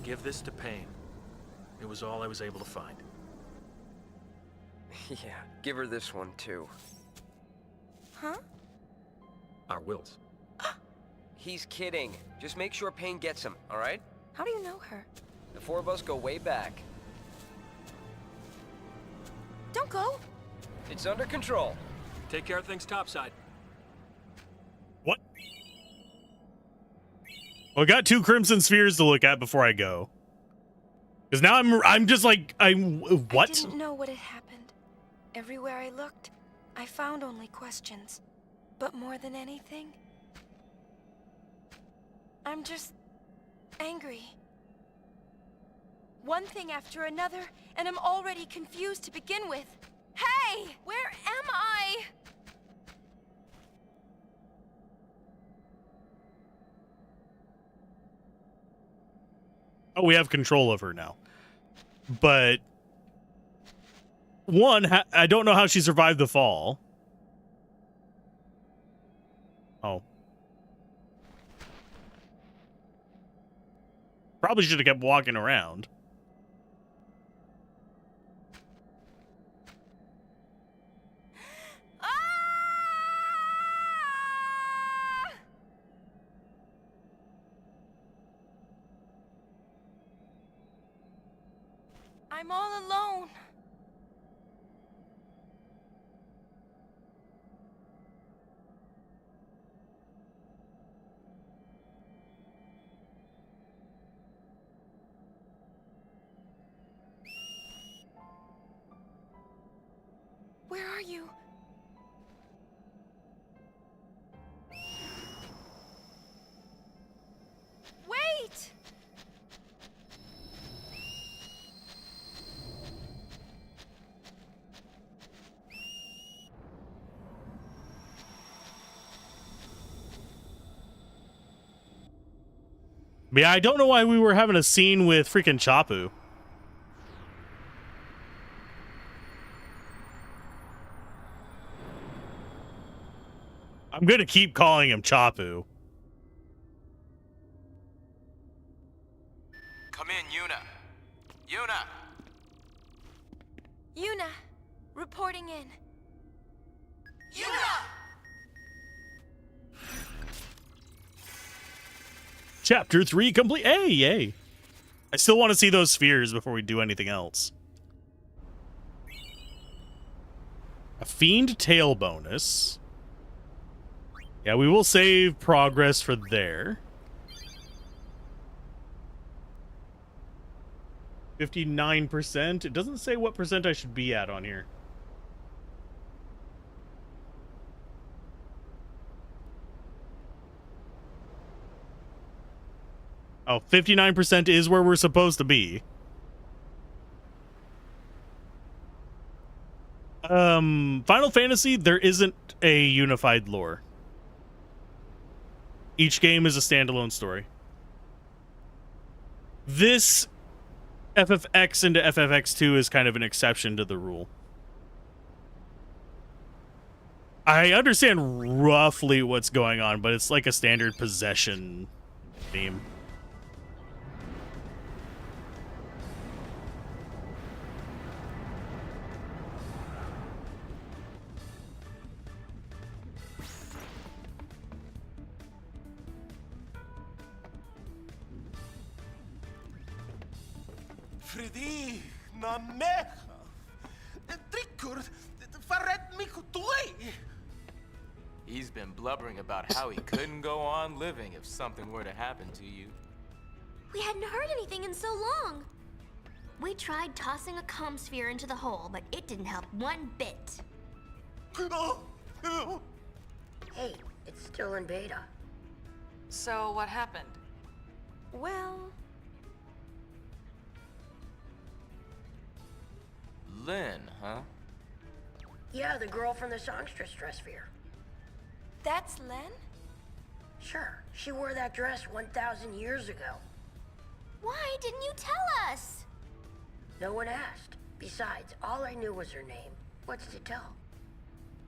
Give this to Pain. It was all I was able to find. Yeah, give her this one too. Huh? Our wills. He's kidding. Just make sure Pain gets him, all right? How do you know her? The four of us go way back. Don't go. It's under control. Take care of things topside. What? Well, I got 2 crimson spheres to look at before I go. Because now I'm just like, what? I didn't know what had happened. Everywhere I looked, I found only questions. But more than anything, I'm just angry. One thing after another, and I'm already confused to begin with. Hey! Where am I? Oh, we have control of her now. But one, I don't know how she survived the fall. Oh. Probably should have kept walking around. I'm all alone. Where are you? Wait! Yeah, I don't know why we were having a scene with freaking Chapu. I'm gonna keep calling him Chapu. Come in, Yuna. Yuna! Yuna, reporting in. Yuna! Chapter 3 complete. Hey, yay. I still want to see those spheres before we do anything else. A fiend tail bonus. Yeah, we will save progress for there. 59%. It doesn't say what percent I should be at on here. Oh, 59% is where we're supposed to be. Final Fantasy, there isn't a unified lore. Each game is a standalone story. This FFX into FFX2 is kind of an exception to the rule. I understand roughly what's going on, but it's like a standard possession theme. Fridi, na mecha. Trickur, farret mich doi. He's been blubbering about how he couldn't go on living if something were to happen to you. We hadn't heard anything in so long. We tried tossing a comm sphere into the hole, but it didn't help one bit. Hey, it's still in beta. So what happened? Well, Lynn, huh? Yeah, the girl from the songstress dress fair. that's Len? Sure, she wore that dress 1,000 years ago. Why didn't you tell us? No one asked. Besides, all I knew was her name. What's to tell?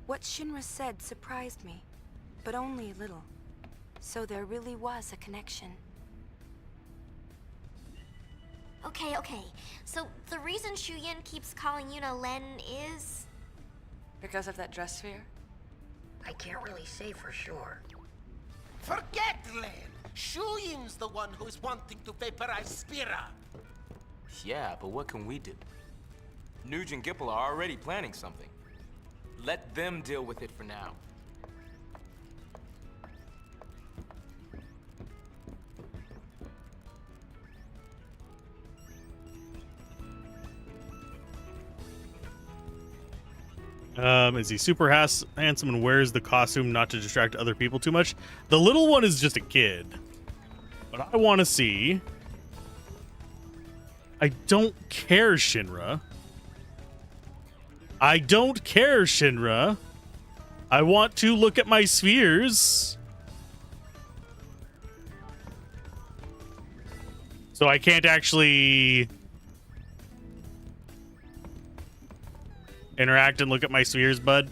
What Shinra said surprised me, but only a little. So there really was a connection. Okay. So the reason Shuyin keeps calling Yuna Len is... Because of that dress sphere? I can't really say for sure. Forget Len! Shuyin's the one who's wanting to vaporize Spira. Yeah, but what can we do? Nuge and Gipple are already planning something. Let them deal with it for now. Is he super handsome and wears the costume not to distract other people too much? The little one is just a kid. But I want to see. I don't care, Shinra. I don't care, Shinra. I want to look at my spheres. So I can't actually interact and look at my spheres, bud.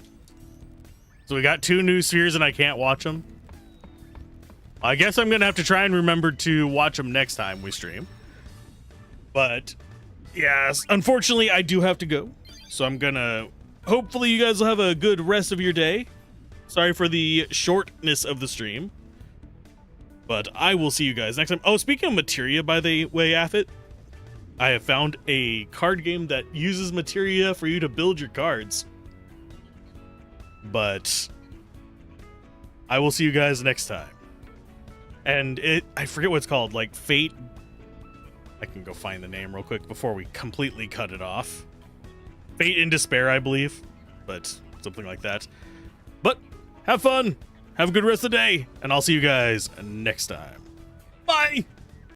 So we got 2 new spheres and I can't watch them. I guess I'm going to have to try and remember to watch them next time we stream. But, yes, unfortunately, I do have to go. So I'm going to... Hopefully you guys will have a good rest of your day. Sorry for the shortness of the stream. But I will see you guys next time. Oh, speaking of materia, by the way, Affit, I have found a card game that uses materia for you to build your cards. But I will see you guys next time. And I forget what it's called, like Fate. I can go find the name real quick before we completely cut it off. Fate in Despair, I believe, but something like that. But have fun, have a good rest of the day, and I'll see you guys next time. Bye!